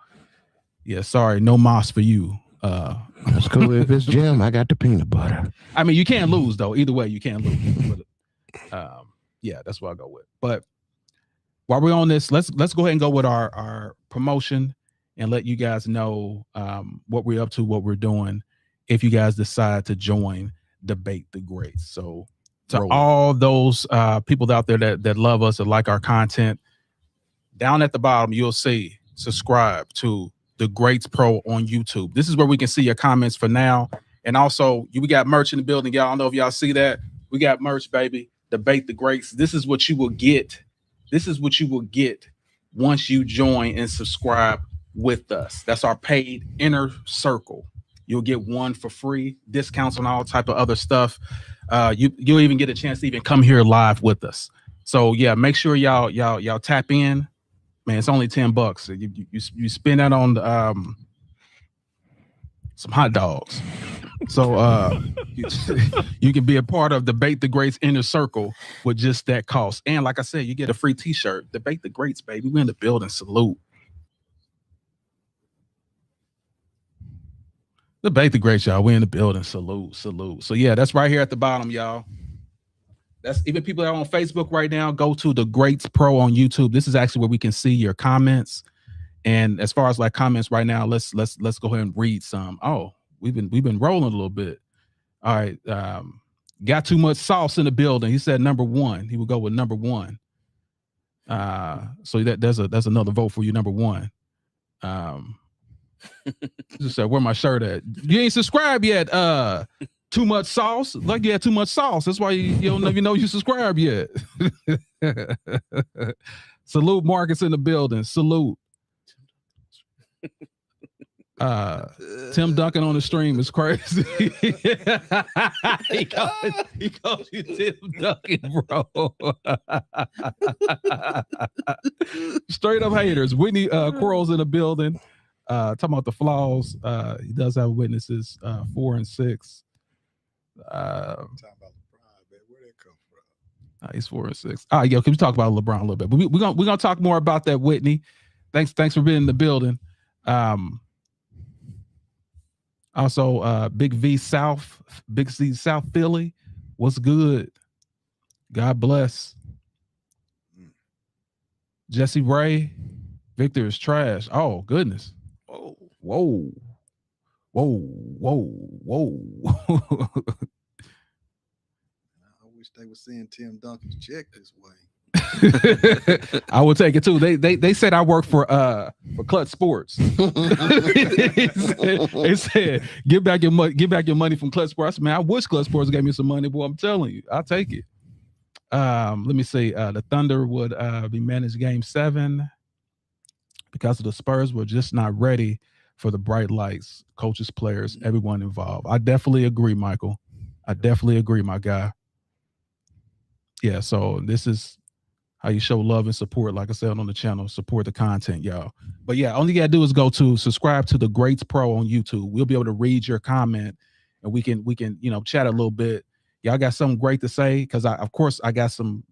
yeah, sorry, no moss for you. That's cool. If it's jam, I got the peanut butter. I mean, you can't lose though. Either way, you can't lose. But, yeah, that's what I go with. But while we're on this, let's go ahead and go with our promotion and let you guys know what we're up to, what we're doing, if you guys decide to join Debate the Greats. So to all those people out there that love us and like our content, down at the bottom, you'll see subscribe to The Greats Pro on YouTube. This is where we can see your comments for now. And also, we got merch in the building. Y'all, I don't know if y'all see that. We got merch, baby. Debate the Greats. This is what you will get. This is what you will get once you join and subscribe with us. That's our paid inner circle. You'll get 1 for free, discounts on all type of other stuff. You'll even get a chance to even come here live with us. So yeah, make sure y'all tap in. Man, it's only $10. You spend that on some hot dogs. So you can be a part of Debate the Greats inner circle with just that cost. And like I said, you get a free t-shirt. Debate the Greats, baby. We're in the building. Salute. Debate the Greats, y'all. We're in the building. Salute. So yeah, that's right here at the bottom, y'all. That's even people that are on Facebook right now. Go to The Greats Pro on YouTube. This is actually where we can see your comments. And as far as like comments right now, let's go ahead and read some. Oh, we've been rolling a little bit. All right. Got too much sauce in the building. He said number 1. He would go with number 1. So there's another vote for you, number 1. Just said, where my shirt at? You ain't subscribed yet. Too much sauce? Like you had too much sauce. That's why you don't even know you subscribe yet. Salute Marcus in the building. Salute. Tim Duncan on the stream is crazy. he calls you Tim Duncan, bro. Straight up haters. Whitney Quarles in the building. Talking about the flaws. He does have witnesses 4 and 6. Talking about LeBron, man. Where that come from? He's 4 and 6. Yeah, can we talk about LeBron a little bit? But we're gonna talk more about that, Whitney. Thanks for being in the building. Also, Big C South Philly. What's good? God bless. Jesse Ray, Victor is trash. Oh goodness. Oh, Whoa. I wish they were seeing Tim Duncan's check this way. I will take it too. They said I work for Clutch Sports. they said give back your money from Clutch Sports. I said, man, I wish Clutch Sports gave me some money, boy. I'm telling you, I'll take it. Let me see. The Thunder would be managed Game 7 because of the Spurs were just not ready for the bright lights, coaches, players, everyone involved. I definitely agree, Michael. I definitely agree, my guy. Yeah, so this is how you show love and support. Like I said on the channel, support the content, y'all. But yeah, all you gotta do is go to subscribe to the Greats Pro on YouTube. We'll be able to read your comment, and we can chat a little bit. Y'all got something great to say, because of course I got some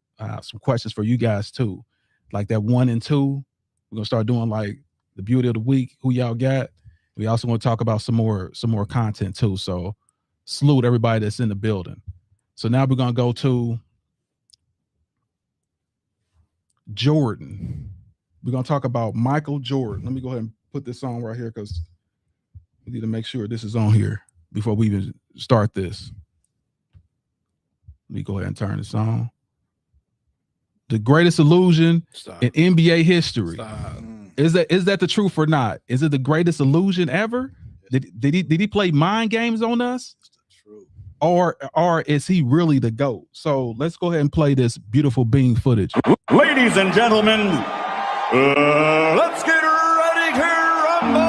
questions for you guys too, like that 1 and 2. We're gonna start doing like the beauty of the week. Who y'all got? We also want to talk about some more content too. So salute everybody that's in the building. So now we're gonna go to Jordan. We're gonna talk about Michael Jordan. Let me go ahead and put this on right here, because we need to make sure this is on here before we even start this. Let me go ahead and turn this on. The greatest illusion in NBA history. Is that the truth or not? Is it the greatest illusion ever? Did he play mind games on us? It's the truth. Or is he really the GOAT? So let's go ahead and play this beautiful Bean footage. Ladies and gentlemen, let's get ready to rumble!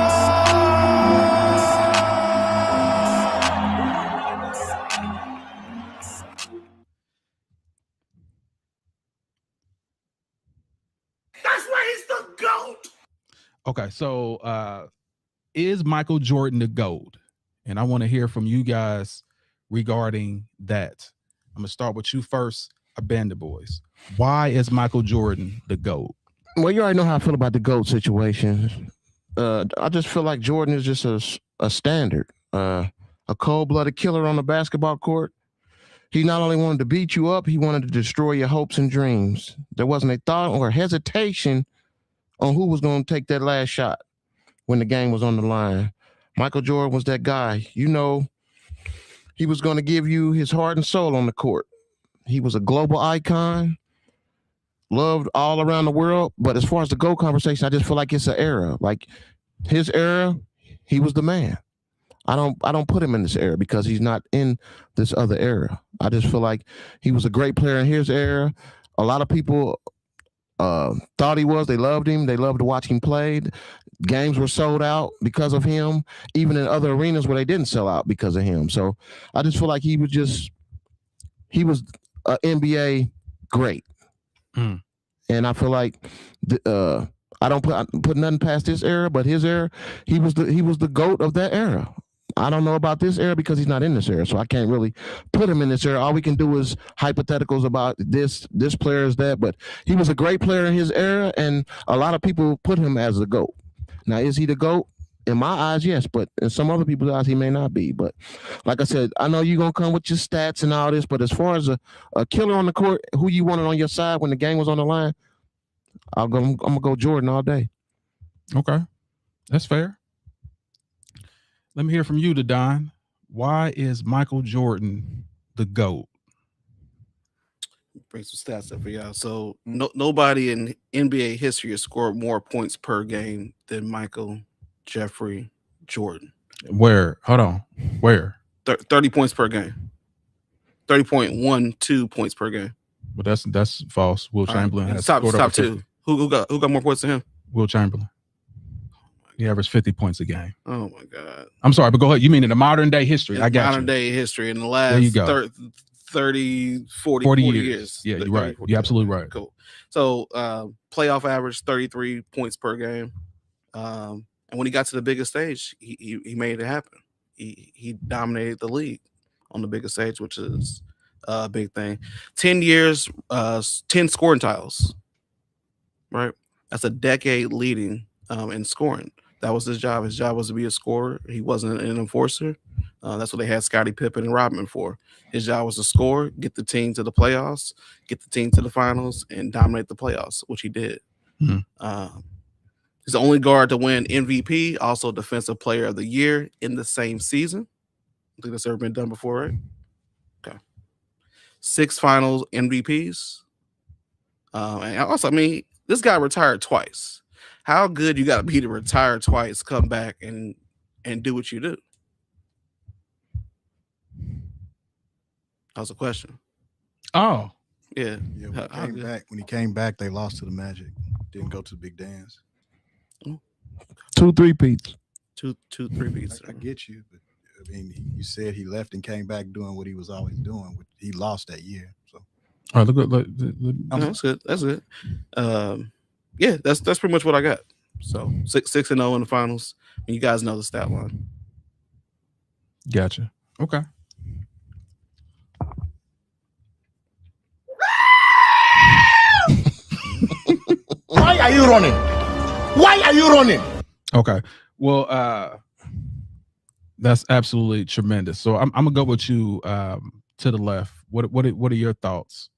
That's why he's the GOAT! Okay, so is Michael Jordan the GOAT? And I want to hear from you guys regarding that. I'm going to start with you first, Abandon Boys. Why is Michael Jordan the GOAT? Well, you already know how I feel about the GOAT situation. I just feel like Jordan is just a standard, a cold-blooded killer on the basketball court. He not only wanted to beat you up, he wanted to destroy your hopes and dreams. There wasn't a thought or hesitation on who was going to take that last shot when the game was on the line. Michael Jordan was that guy. You know, he was going to give you his heart and soul on the court. He was a global icon, loved all around the world. But as far as the GOAT conversation, I just feel like it's an era. Like his era, he was the man. I don't put him in this era because he's not in this other era. I just feel like he was a great player in his era. A lot of people thought he was. They loved him. They loved to watch him play. Games were sold out because of him, even in other arenas where they didn't sell out because of him. So I just feel like he was an NBA great. And I feel like I don't put nothing past this era, but his era, he was the GOAT of that era. I don't know about this era because he's not in this era, so I can't really put him in this era. All we can do is hypotheticals about this player is that, but he was a great player in his era, and a lot of people put him as the GOAT. Now, is he the GOAT? In my eyes, yes, but in some other people's eyes, he may not be. But like I said, I know you're going to come with your stats and all this, but as far as a killer on the court, who you wanted on your side when the game was on the line, I'm going to go Jordan all day. Okay, that's fair. Let me hear from you, Don. Why is Michael Jordan the GOAT? Bring some stats up for y'all. So nobody in NBA history has scored more points per game than Michael Jeffrey Jordan. Where? Hold on. Where? 30 points per game. 30.12 points per game. Well, that's false. Will Chamberlain has top scored over 50. two. Who got more points than him? Will Chamberlain. He averaged 50 points a game. Oh my God. I'm sorry, but go ahead. You mean in the modern day history? I got modern you. day history in the There you last go. 30, 40 years. Yeah, you're right. You're absolutely right. Cool. So playoff average 33 points per game. And when he got to the biggest stage, he made it happen. He dominated the league on the biggest stage, which is a big thing. 10 years, 10 scoring titles. Right? That's a decade leading in scoring. That was his job. His job was to be a scorer. He wasn't an enforcer. That's what they had Scottie Pippen and Rodman for. His job was to score, get the team to the playoffs, get the team to the finals, and dominate the playoffs, which he did. Mm-hmm. He's the only guard to win MVP, also Defensive Player of the Year in the same season. I think that's ever been done before, right? Okay. 6 finals MVPs. And also, I mean, this guy retired twice. How good you got to be to retire twice, come back and do what you do? That was a question. Oh, yeah. When he came back, they lost to the Magic. Didn't go to the big dance. 2 3-peats. Two 3-peats. I get you, but I mean, you said he left and came back doing what he was always doing. He lost that year. So, all right, look. That's good. That's good. Yeah, that's pretty much what I got. So 6-0 in the finals. And you guys know the stat line. Gotcha. Okay. Why are you running? Why are you running? Okay. Well, that's absolutely tremendous. So I'm gonna go with you to the left. What are your thoughts?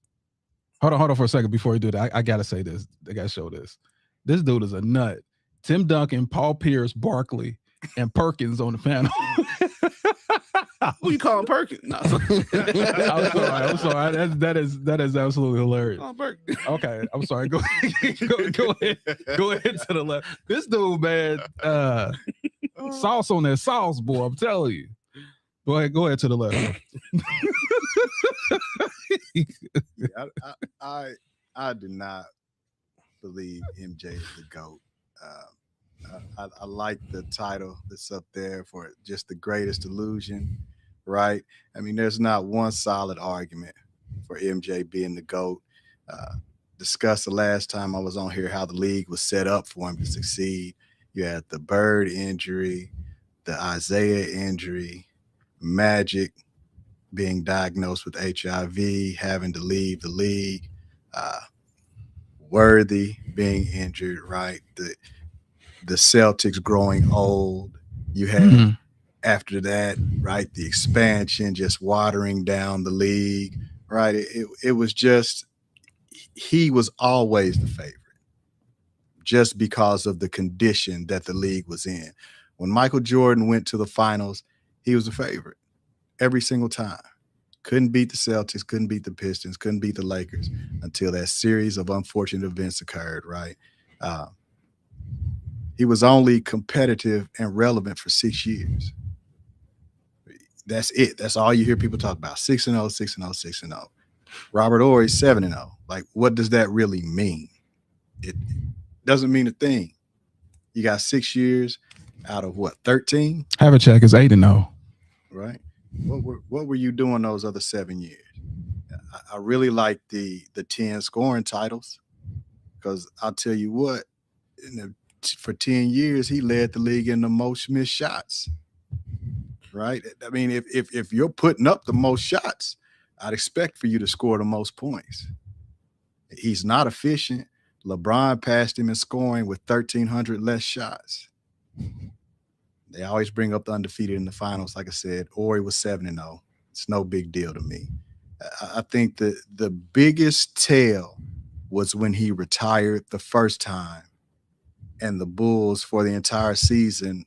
Hold on for a second before you do that. I gotta say this. I gotta show this. This dude is a nut. Tim Duncan, Paul Pierce, Barkley, and Perkins on the panel. Who you calling Perkins? No. I'm sorry. That is absolutely hilarious. Okay, I'm sorry. Go ahead to the left. This dude, man, sauce on that sauce, boy. I'm telling you. Go ahead to the left. I do not believe MJ is the GOAT. I like the title that's up there for just the greatest illusion, right? I mean, there's not one solid argument for MJ being the GOAT. Discussed the last time I was on here how the league was set up for him to succeed. You had the Bird injury, the Isaiah injury, Magic being diagnosed with HIV, having to leave the league, Worthy being injured, right? The Celtics growing old. You had after that, right? The expansion just watering down the league, right? It was just, he was always the favorite just because of the condition that the league was in. When Michael Jordan went to the finals, he was a favorite every single time. Couldn't beat the Celtics, couldn't beat the Pistons, couldn't beat the Lakers until that series of unfortunate events occurred, right? He was only competitive and relevant for 6 years. That's it. That's all you hear people talk about. 6-0, 6-0, 6-0. Robert Horry, 7-0. Like, what does that really mean? It doesn't mean a thing. You got 6 years out of what, 13? Have a check is 8-0. Right. What were you doing those other 7 years? I really like the 10 scoring titles, because I'll tell you what, for 10 years he led the league in the most missed shots. Right. I mean, if you're putting up the most shots, I'd expect for you to score the most points. He's not efficient. LeBron passed him in scoring with 1,300 less shots. They always bring up the undefeated in the finals. Like I said, Horry was 7-0. It's no big deal to me. I think the biggest tell was when he retired the first time and the Bulls for the entire season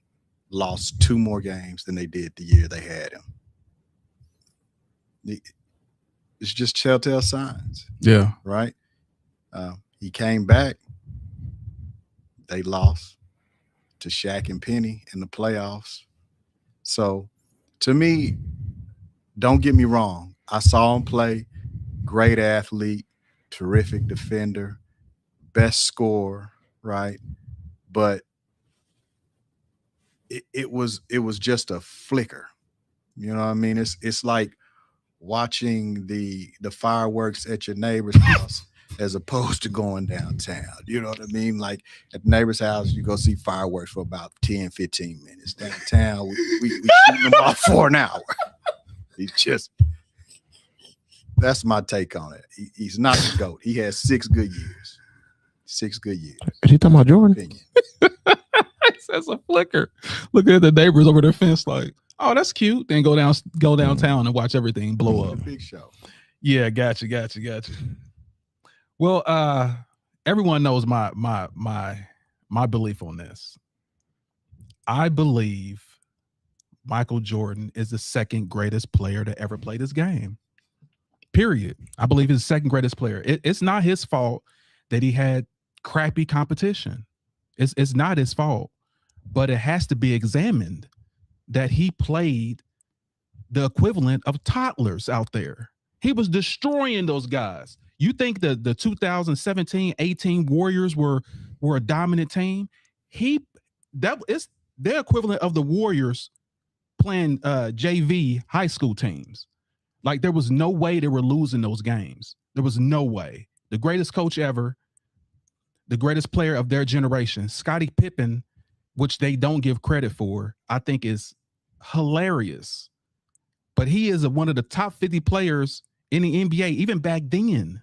lost 2 more games than they did the year they had him. It's just telltale signs. Yeah. Right? He came back. They lost to Shaq and Penny in the playoffs. So, to me, don't get me wrong. I saw him play. Great athlete, terrific defender, best scorer, right? But it was just a flicker. You know what I mean? It's like watching the fireworks at your neighbor's house as opposed to going downtown. You know what I mean? Like at the neighbor's house, you go see fireworks for about 10, 15 minutes. Downtown, we shooting them off for an hour. He's just, that's my take on it. He's not the GOAT. He has 6 good years. 6 good years. Is he talking about Jordan? Opinion. That's a flicker. Looking at the neighbors over their fence like, oh, that's cute. Then go downtown and watch everything blow up. Big show. Yeah, gotcha. Well, everyone knows my belief on this. I believe Michael Jordan is the second greatest player to ever play this game. Period. I believe he's the second greatest player. It's not his fault that he had crappy competition. It's not his fault, but it has to be examined that he played the equivalent of toddlers out there. He was destroying those guys. You think the 2017-18 Warriors were a dominant team? That is their equivalent of the Warriors playing JV high school teams. Like there was no way they were losing those games. There was no way. The greatest coach ever, the greatest player of their generation, Scottie Pippen, which they don't give credit for, I think is hilarious. But he is one of the top 50 players in the NBA, even back then.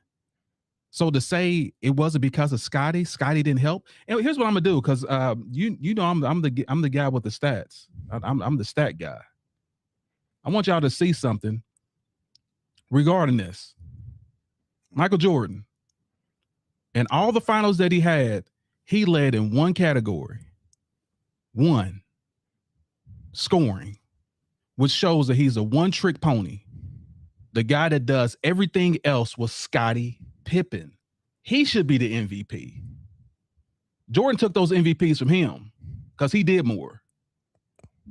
So to say it wasn't because of Scottie didn't help. And here's what I'm gonna do, because you know I'm the guy with the stats. I'm the stat guy. I want y'all to see something regarding this. Michael Jordan, in all the finals that he had, he led in one category. One, scoring, which shows that he's a one-trick pony. The guy that does everything else was Scottie Pippen. He should be the MVP. Jordan took those MVPs from him because he did more.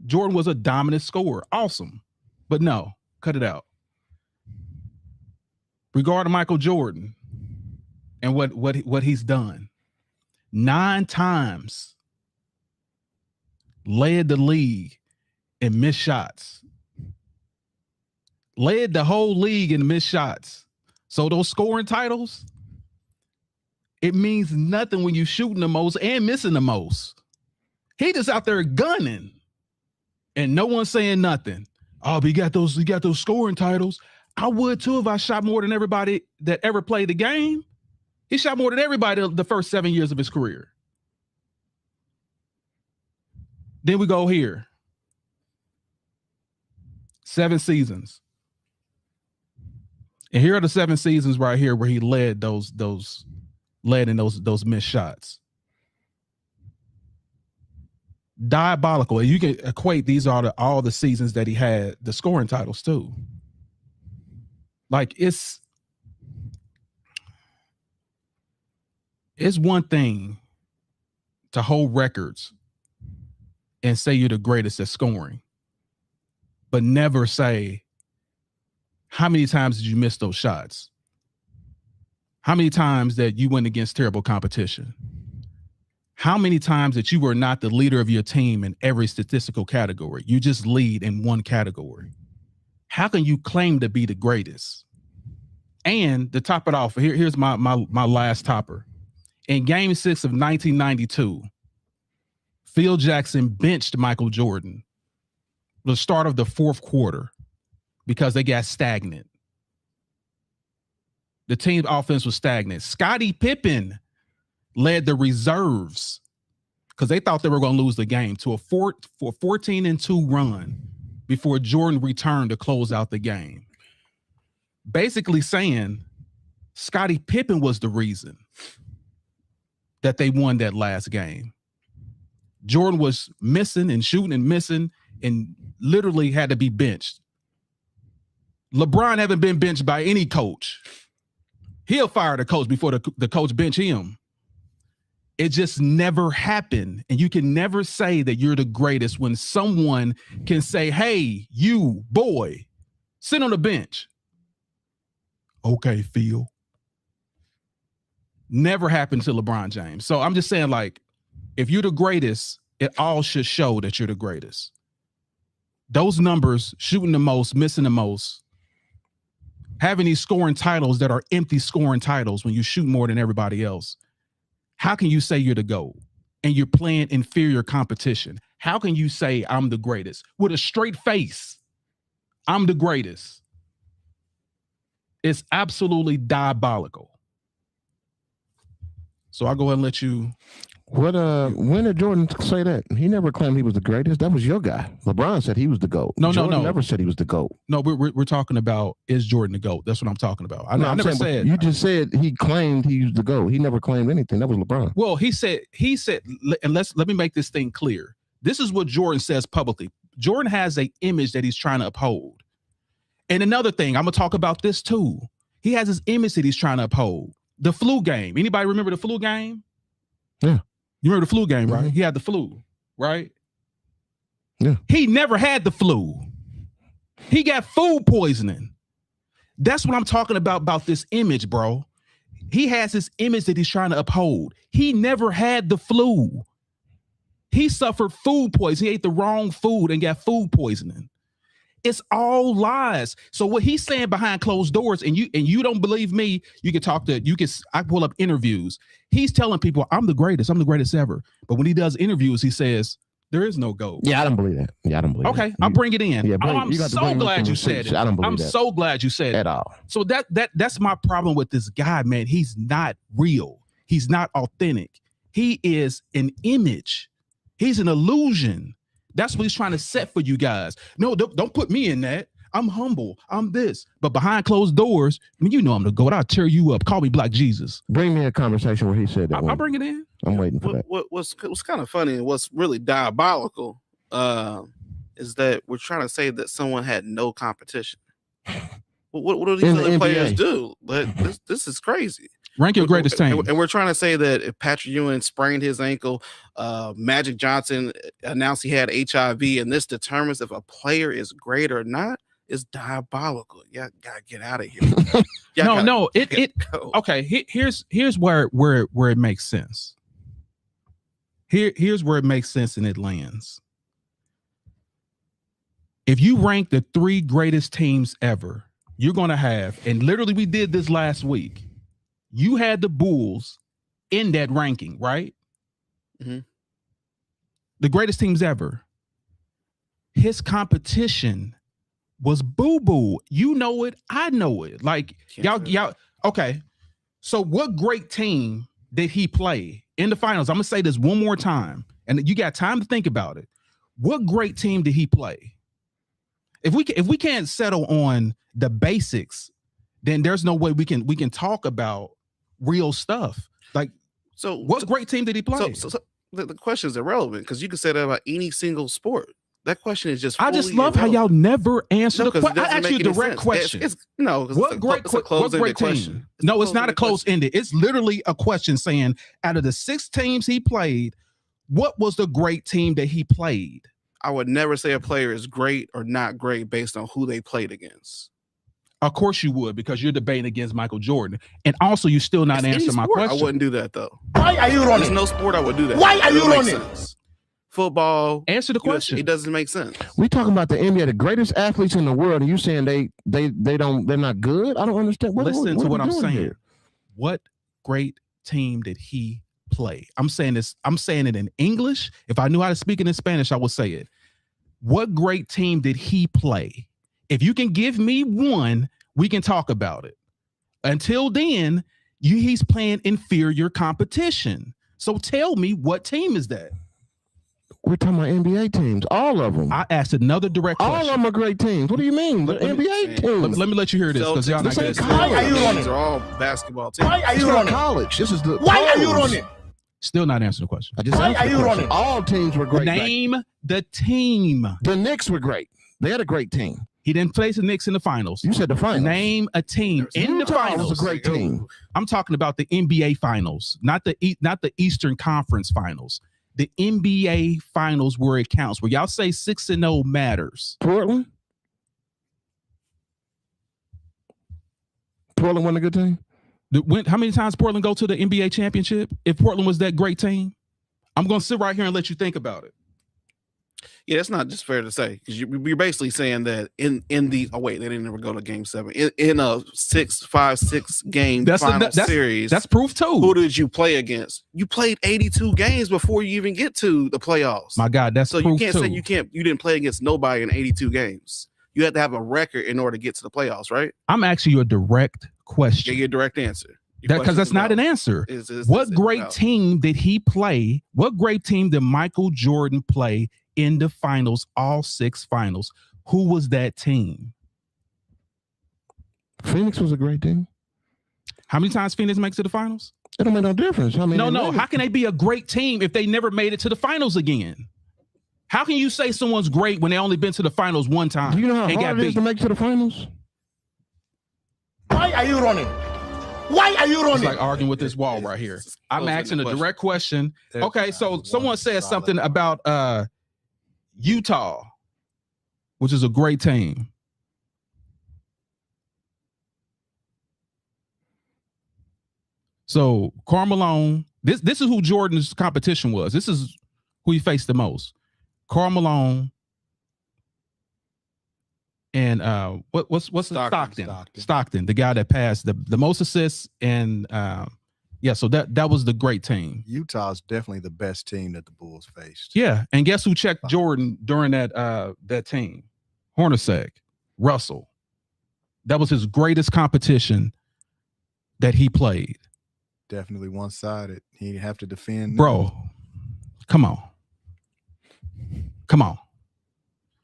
Jordan was a dominant scorer. Awesome. But no, cut it out. Regarding Michael Jordan and what he's done, 9 times led the league in missed shots. Led the whole league in missed shots. So those scoring titles, it means nothing when you're shooting the most and missing the most. He just out there gunning and no one's saying nothing. Oh, but you got those scoring titles. I would too if I shot more than everybody that ever played the game. He shot more than everybody the first 7 years of his career. Then we go here. 7 seasons. And here are the 7 seasons right here where he led in those missed shots. Diabolical. And you can equate these are all the seasons that he had the scoring titles too. Like it's one thing to hold records and say you're the greatest at scoring, but never say how many times did you miss those shots? How many times that you went against terrible competition? How many times that you were not the leader of your team in every statistical category? You just lead in one category. How can you claim to be the greatest? And to top it off, here's my last topper. In Game 6 of 1992, Phil Jackson benched Michael Jordan the start of the 4th quarter because they got stagnant. The team offense was stagnant. Scottie Pippen led the reserves because they thought they were going to lose the game to a 14-2 run before Jordan returned to close out the game. Basically saying Scottie Pippen was the reason that they won that last game. Jordan was missing and shooting and missing and literally had to be benched. LeBron haven't been benched by any coach. He'll fire the coach before the coach bench him. It just never happened. And you can never say that you're the greatest when someone can say, hey, you boy, Sit on the bench. Okay, Phil. Never happened to LeBron James. So I'm just saying, like, if you're the greatest, it all should show that you're the greatest. Those numbers, shooting the most, missing the most, having these scoring titles that are empty scoring titles when you shoot more than everybody else. How can you say you're the GOAT and you're playing inferior competition? How can you say I'm the greatest with a straight face? I'm the greatest. It's absolutely diabolical. So I'll go ahead and let you. When did Jordan say that? He never claimed he was the greatest. That was your guy. LeBron said he was the GOAT. Jordan never said he was the GOAT. No, we're talking about, is Jordan the GOAT? That's what I'm talking about. I never said. You just said he claimed he was the GOAT. He never claimed anything. That was LeBron. Well, he said, and let me make this thing clear. This is what Jordan says publicly. Jordan has an image that he's trying to uphold. And another thing, I'm gonna talk about this too. He has his image that he's trying to uphold. The flu game. Anybody remember the flu game? Yeah. You remember the flu game, right? Mm-hmm. He had the flu, right? Yeah. He never had the flu. He got food poisoning. That's what I'm talking about this image, bro. He has this image that he's trying to uphold. He never had the flu. He suffered food poisoning. He ate the wrong food and got food poisoning. It's all lies. So what he's saying behind closed doors, and you don't believe me, I pull up interviews. He's telling people, I'm the greatest ever. But when he does interviews, he says, there is no GOAT. Yeah, I don't believe that. Okay, I'll bring it in. Yeah, I'm so glad you said it. I don't believe I'm that so glad you said at it. all. So that's my problem with this guy, man. He's not real. He's not authentic. He is an image. He's an illusion. That's what he's trying to set for you guys. No, don't put me in that. I'm humble. I'm this. But behind closed doors, I mean, you know I'm the GOAT. I'll tear you up. Call me Black Jesus. Bring me a conversation where he said that. I'll bring it in. I'm waiting for that. What's kind of funny and what's really diabolical is that we're trying to say that someone had no competition. What do these other players do? But this is crazy. Rank your greatest team. And we're trying to say that if Patrick Ewing sprained his ankle, Magic Johnson announced he had HIV, and this determines if a player is great or not, is diabolical. Yeah, gotta get out of here. Okay. Here's where it makes sense. Here's where it makes sense and it lands. If you rank the 3 greatest teams ever, you're gonna have, and literally we did this last week. You had the Bulls in that ranking, right? Mm-hmm. The greatest teams ever. His competition was boo-boo. You know it. I know it. Like, y'all. Okay. So what great team did he play in the finals? I'm going to say this one more time, and you got time to think about it. What great team did he play? If we can't settle on the basics, then there's no way we can talk about real stuff. Like, so what great team did he play? So the question is irrelevant because you can say that about any single sport. That question is just. I just love how y'all never answer the question. I asked you a direct sense. question. What great team? No, it's not a close-ended. It's literally a question saying, out of the 6 teams he played, what was the great team that he played? I would never say a player is great or not great based on who they played against. Of course you would, because you're debating against Michael Jordan. And also, you still not answering my question. I wouldn't do that, though. Why are you running? There's no sport I would do that. Why are you running? Football. Answer the question. It doesn't make sense. We talking about the NBA, the greatest athletes in the world, and you saying they're not good? I don't understand. Listen to what I'm saying. Here? What great team did he play? I'm saying this. I'm saying it in English. If I knew how to speak it in Spanish, I would say it. What great team did he play? If you can give me one, we can talk about it. Until then, he's playing inferior competition. So tell me, what team is that? We're talking about NBA teams, all of them. I asked another direct question. All of them are great teams. What do you mean? The NBA teams. Let me let you hear this, because y'all not good. Why are you running? These are all basketball teams. Why are you running? College. This is the. Why are you running? Still not answering the question. Why are you running? All teams were great. Name the team. The Knicks were great. They had a great team. He didn't place the Knicks in the finals. You said the finals. Name a team in the finals. Was a great team. I'm talking about the NBA finals, not the Eastern Conference finals. The NBA finals where it counts, where y'all say 6-0 matters. Portland. Portland wasn't a good team. How many times Portland go to the NBA championship? If Portland was that great team, I'm going to sit right here and let you think about it. Yeah, it's not just fair to say because you're basically saying that in the they didn't ever go to Game 7 in a 5-6 game final series. That's proof too. Who did you play against? You played 82 games before you even get to the playoffs. My God, that's so proof you can't too. say you didn't play against nobody in 82 games. You have to have a record in order to get to the playoffs, right? I'm asking you a direct question. Yeah, your direct answer. Because that's not an answer. What great team did he play? What great team did Michael Jordan play in the finals, all 6 finals? Who was that team? Phoenix was a great team. How many times Phoenix makes it to the finals? It don't make no difference. No. How can they be a great team if they never made it to the finals again? How can you say someone's great when they only been to the finals one time? Do you know how hard it is to make it to the finals? Why are you running? Why are you running? It's like arguing with this wall right here. I'm asking a direct question. Okay, so someone said something about Utah, which is a great team. So Karl Malone, this is who Jordan's competition was. This is who he faced the most. Karl Malone and what's Stockton, the guy that passed the most assists, and so that was the great team. Utah's definitely the best team that the Bulls faced. Yeah, and guess who checked Jordan during that team? Hornacek, Russell. That was his greatest competition that he played. Definitely one-sided. He'd have to defend. Bro, come on.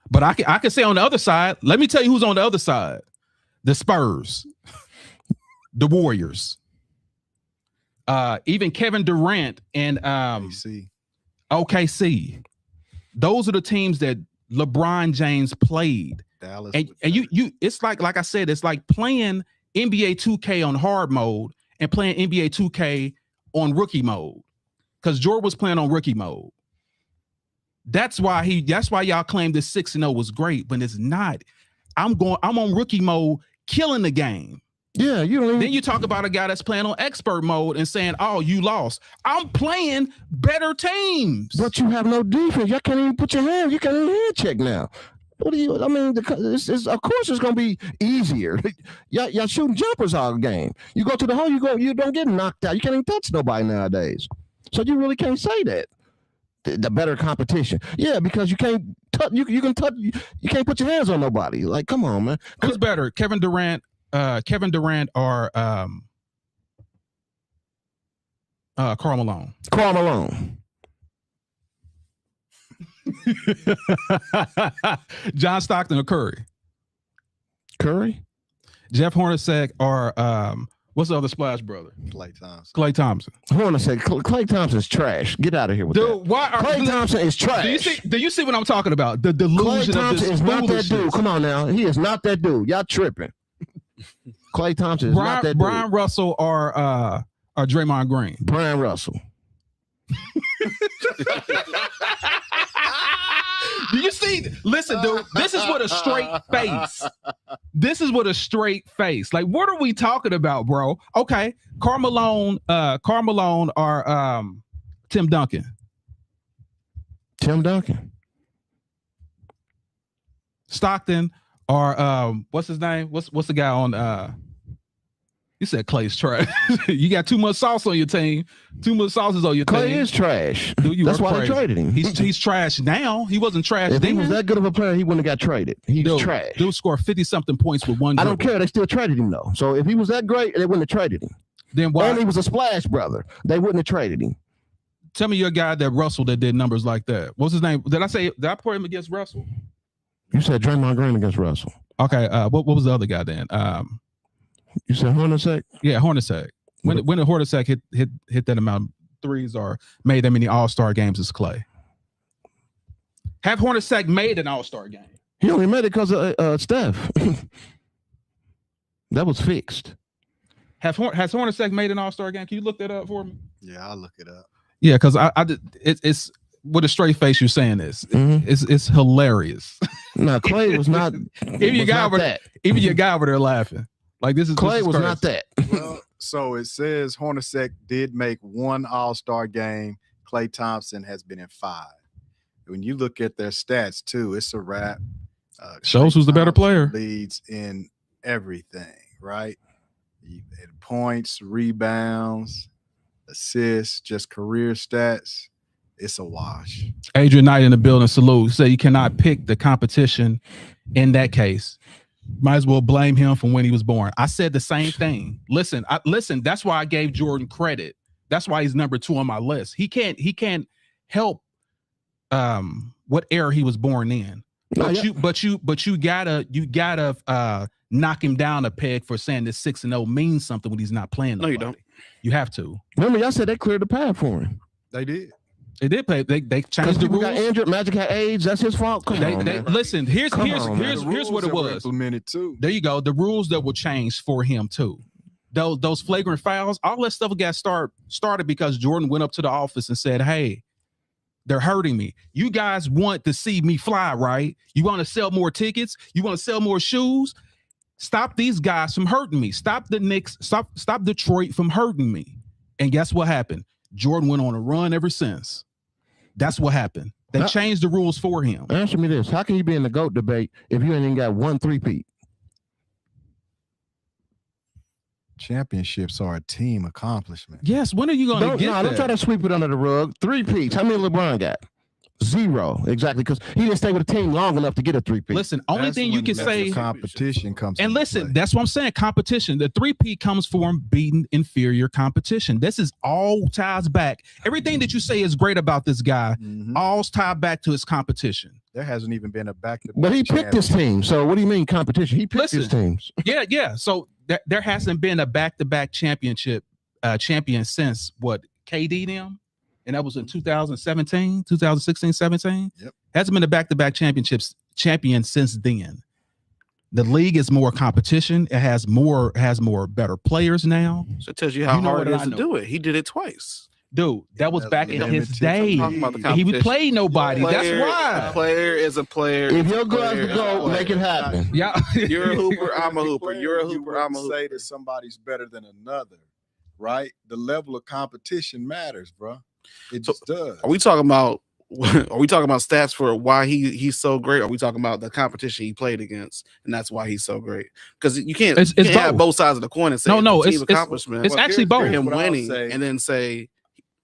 But I can say on the other side, let me tell you who's on the other side. The Spurs, the Warriors, even Kevin Durant and OKC. Those are the teams that LeBron James played. Dallas and you it's like I said, it's like playing NBA 2K on hard mode and playing NBA 2K on rookie mode. Because Jordan was playing on rookie mode. That's why y'all claim this 6-0 was great, but it's not. I'm on rookie mode, killing the game. Yeah, Then you talk about a guy that's playing on expert mode and saying, "Oh, you lost." I'm playing better teams, but you have no defense. Y'all can't even put your hand. You can't even hand check now. What do you? I mean, of course it's gonna be easier. Y'all shooting jumpers all game. You go to the hole, you don't get knocked out. You can't even touch nobody nowadays. So you really can't say that. The better competition, yeah, because you can't touch. You can touch. You can't put your hands on nobody. Like, come on, man. Who's better, Kevin Durant, or Karl Malone? Karl Malone. John Stockton or Curry? Curry. Jeff Hornacek or what's the other Splash brother? Klay Thompson. Hornacek. Klay Thompson's trash. Get out of here with that. Klay Thompson is trash. Do you see what I'm talking about? The delusion Klay Thompson of this is not that dude. Come on now. He is not that dude. Y'all tripping. Klay Thompson is not that dude. Brian Russell or Draymond Green? Brian Russell. Do you see? Listen, dude, this is what a straight face. This is what a straight face. Like, what are we talking about, bro? Okay, Karl Malone or Tim Duncan. Tim Duncan. Stockton or what's his name? What's the guy on you said Klay's trash. You got too much sauce on your team. Too much sauces on your team. Klay is trash. Dude, that's why they traded him. He's trash now. He wasn't trash if then. He was that good of a player, he wouldn't have got traded. He's trash. Dude scored 50-something points with one. I don't care. They still traded him though. So if he was that great, they wouldn't have traded him. Then why? And he was a splash brother. They wouldn't have traded him. Tell me your guy that Russell that did numbers like that. What's his name? Did I put him against Russell? You said Draymond Green against Russell. Okay. What was the other guy then? You said Hornacek? Yeah, Hornacek. When did Hornacek hit that amount of threes or made that many All-Star games as Klay? Have Hornacek made an All-Star game? He only made it because of Steph. That was fixed. Has Hornacek made an All-Star game? Can you look that up for me? Yeah, I'll look it up. Yeah, because it's with a straight face you're saying this. It's hilarious. No, Klay was not. Even your guy over there laughing. Like this is Clay this is was crazy. not that. Well, so it says Hornacek did make one All-Star game. Klay Thompson has been in 5. When you look at their stats too, it's a wrap. Shows Klay who's the better Thompson player. Leads in everything, right? Points, rebounds, assists, just career stats. It's a wash. Adrian Knight in the building. Salute. Say you cannot pick the competition in that case. Might as well blame him from when he was born. I said the same thing. Listen. That's why I gave Jordan credit. That's why he's number 2 on my list. He can't help what era he was born in. But you gotta knock him down a peg for saying that 6-0 means something when he's not playing. No, you nobody. don't. You have to. Remember, y'all said they cleared the path for him. They did. They did play. They Because changed the people rules. got injured. Magic had AIDS. That's his fault. Come on, man. Listen. Here's Come on, man. here's The what rules it that were was. implemented too. There you go. The rules that were changed for him too. Those flagrant fouls, all that stuff got started because Jordan went up to the office and said, "Hey, they're hurting me. You guys want to see me fly, right? You want to sell more tickets? You want to sell more shoes? Stop these guys from hurting me. Stop the Knicks. Stop Detroit from hurting me." And guess what happened? Jordan went on a run ever since. That's what happened. They changed the rules for him. Answer me this. How can you be in the GOAT debate if you ain't even got 1 3-peat? Championships are a team accomplishment. Yes. When are you going to get that? Don't try to sweep it under the rug. 3-peats. How many LeBron got? 0. Exactly. Because he didn't stay with a team long enough to get a 3-peat. Listen, only thing you can say. Competition comes. And into listen, play. that's what I'm saying. Competition. The 3-peat comes from beating inferior competition. This is all ties back. Everything that you say is great about this guy, all tied back to his competition. There hasn't even been a back-to-back. But he picked his team. So what do you mean competition? He picked his teams. Yeah. So there hasn't been a back-to-back champion since what, KD them? And that was in 2016, 17. Yep. Hasn't been a back-to-back champion since then. The league is more competition. It has more better players now. So it tells you how You know hard it what is I to know. do it. He did it twice. Dude, that was back in his limited. day. I'm talking about the He would competition. play nobody. Player, That's why. A player is a player. If is your a girl's player, the is a GOAT, player. make it happen. Yeah. You're a hooper. I'm a hooper. You're a You hooper. I'm a wouldn't say hooper. that somebody's better than another, right? The level of competition matters, bro. It just does. Are we talking about stats for why he's so great? Or are we talking about the competition he played against, and that's why he's so great? Because you can't, It's have both. both sides of the coin and say No, it's a team it's accomplishment. it's actually here's both. him what I'll winning say. and then say,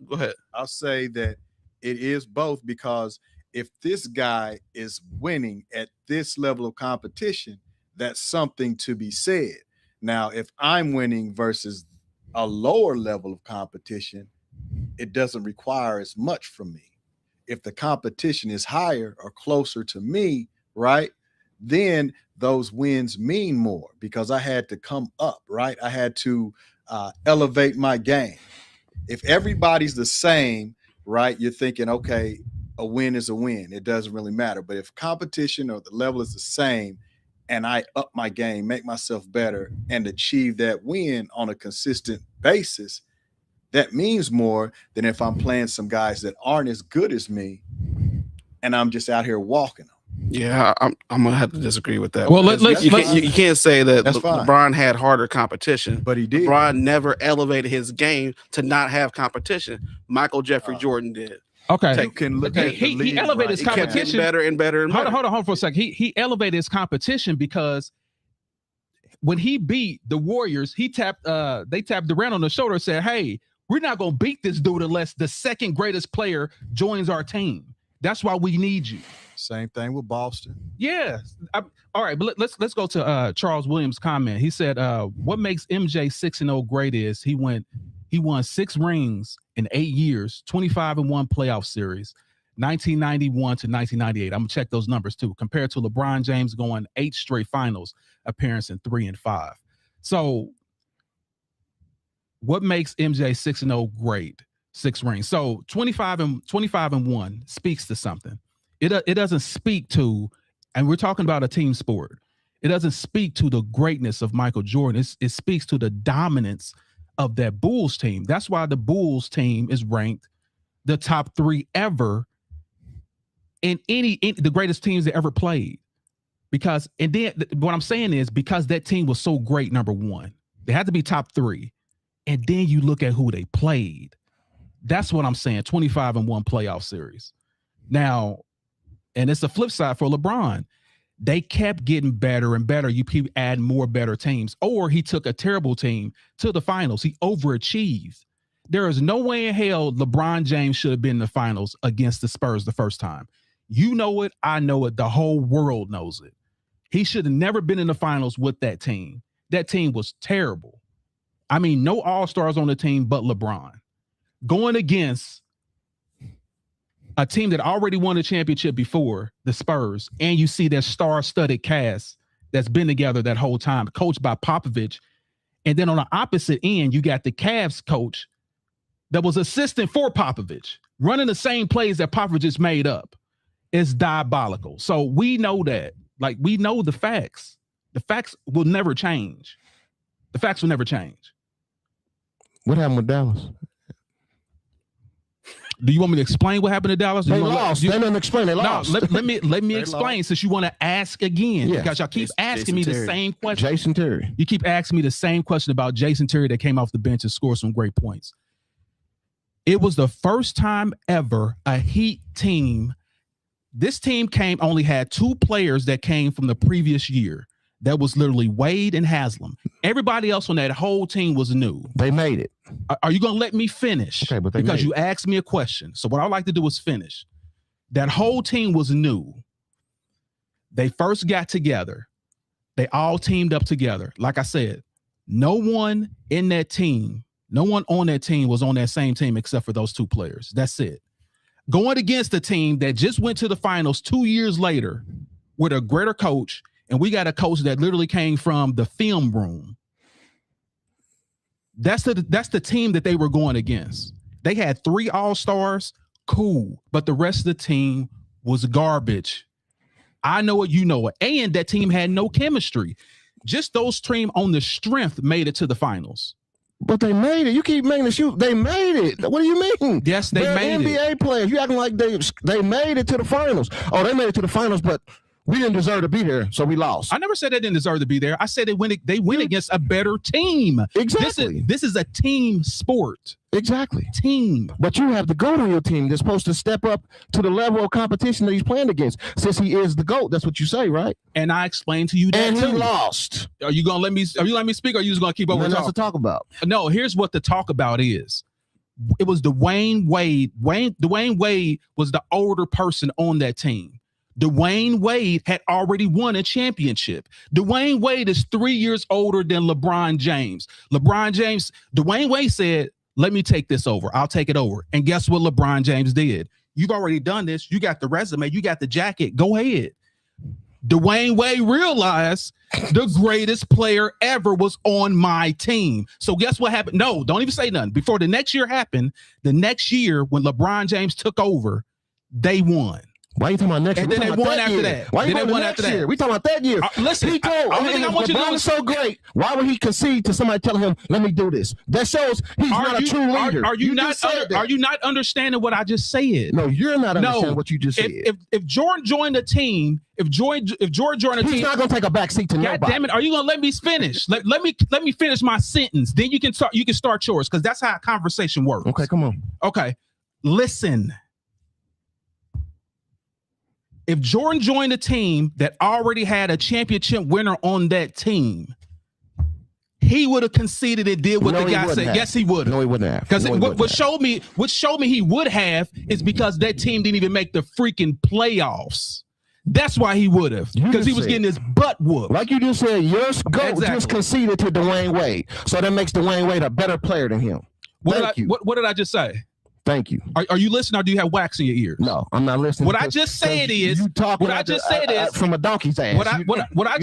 go ahead. I'll say that it is both, because if this guy is winning at this level of competition, that's something to be said. Now, if I'm winning versus a lower level of competition, it doesn't require as much from me. If the competition is higher or closer to me, right, then those wins mean more because I had to come up, right? I had to elevate my game. If everybody's the same, right, you're thinking, okay, a win is a win. It doesn't really matter. But if competition or the level is the same and I up my game, make myself better, and achieve that win on a consistent basis, that means more than if I'm playing some guys that aren't as good as me and I'm just out here walking them. Yeah, I'm gonna have to disagree with that. Well, Because you can't say that That's fine. LeBron had harder competition. But he did. LeBron never elevated his game to not have competition. Michael Jeffrey Jordan did. Okay. You can look Okay, at the he league, elevated right? his He kept getting competition. better and better and better. Hold on for a second. He elevated his competition because when he beat the Warriors, they tapped Durant on the shoulder and said, "Hey, we're not gonna beat this dude unless the second greatest player joins our team. That's why we need you." Same thing with Boston. Yeah. All right, but let's go to Charles Williams' comment. He said, "What makes MJ 6-0 great is he won 6 rings in 8 years, 25-1 playoff series, 1991 to 1998. I'm gonna check those numbers too, compared to LeBron James going 8 straight finals appearance in 3 and 5. So, what makes MJ 6-0 great? 6 rings. So 25-1 speaks to something. It doesn't speak to, and we're talking about a team sport. It doesn't speak to the greatness of Michael Jordan. It speaks to the dominance of that Bulls team. That's why the Bulls team is ranked the top 3 ever in the greatest teams that ever played. Because, and then what I'm saying is because that team was so great, number one, they had to be top 3. And then you look at who they played. That's what I'm saying. 25-1 playoff series. Now, and it's the flip side for LeBron. They kept getting better and better. You add more better teams. Or he took a terrible team to the finals. He overachieved. There is no way in hell LeBron James should have been in the finals against the Spurs the first time. You know it. I know it. The whole world knows it. He should have never been in the finals with that team. That team was terrible. I mean, no all-stars on the team but LeBron. Going against a team that already won a championship before, the Spurs, and you see that star-studded cast that's been together that whole time, coached by Popovich. And then on the opposite end, you got the Cavs coach that was assistant for Popovich, running the same plays that Popovich just made up. It's diabolical. So we know that. Like, we know the facts. The facts will never change. The facts will never change. What happened with Dallas? Do you want me to explain what happened to Dallas? They lost. They didn't explain. They lost. No, let me explain since you want to ask again. Yeah. Because y'all keep asking me the same question. Jason Terry. You keep asking me the same question about Jason Terry that came off the bench and scored some great points. It was the first time ever a Heat team. This team only had 2 players that came from the previous year. That was literally Wade and Haslam. Everybody else on that whole team was new. They made it. Are you going to let me finish? Okay, but because you asked me a question. So what I like to do is finish. That whole team was new. They first got together. They all teamed up together. Like I said, no one on that team was on that same team except for those 2 players. That's it. Going against a team that just went to the finals 2 years later with a greater coach, and we got a coach that literally came from the film room. That's the team that they were going against. They had 3 all-stars, cool, but the rest of the team was garbage. I know it, you know it. And that team had no chemistry. Just those team on the strength made it to the finals. But they made it. You keep making the shoot. They made it. What do you mean? Yes, they're made NBA players. You acting like they made it to the finals. Oh, they made it to the finals, but we didn't deserve to be there, so we lost. I never said they didn't deserve to be there. I said they went against a better team. Exactly. This is a team sport. Exactly. Team. But you have the GOAT on your team that's supposed to step up to the level of competition that he's playing against. Since he is the GOAT, that's what you say, right? And I explained to you that and he too. Are you letting me speak, or are you just gonna keep over talking? talking? To talk about. No, here's what the talk about is. It was Dwayne Wade. Dwayne Wade was the older person on that team. Dwayne Wade had already won a championship. Dwayne Wade is 3 years older than LeBron James. Dwayne Wade said, let me take this over. I'll take it over. And guess what LeBron James did? You've already done this. You got the resume. You got the jacket. Go ahead. Dwayne Wade realized the greatest player ever was on my team. So guess what happened? No, don't even say nothing. Before the next year happened, the next year when LeBron James took over, they won. Why are you talking about next year? And then they won after that. Why are you talking about next year? We talking about that year. Listen, he told, only thing I want you to do is so great. Why would he concede to somebody telling him, "Let me do this"? That shows he's not a true leader. Are you not understanding what I just said? No, you're not understanding what you just said. If Jordan joined the team, if Jordan joined a team, he's not gonna take a backseat to nobody. God damn it! Are you gonna let me finish? let me finish my sentence. Then you can start yours, because that's how a conversation works. Okay, come on. Okay, listen. If Jordan joined a team that already had a championship winner on that team, he would have conceded and did what the guy said. Yes, he would have. No, he wouldn't have. Because what showed me he would have is because that team didn't even make the freaking playoffs. That's why he would have. Because he was getting his butt whooped. Like you just said, your GOAT just conceded to Dwayne Wade. So that makes Dwayne Wade a better player than him. What did I just say? Thank you. Are you listening, or do you have wax in your ears? No, I'm not listening. What I just said is from a donkey's ass. What I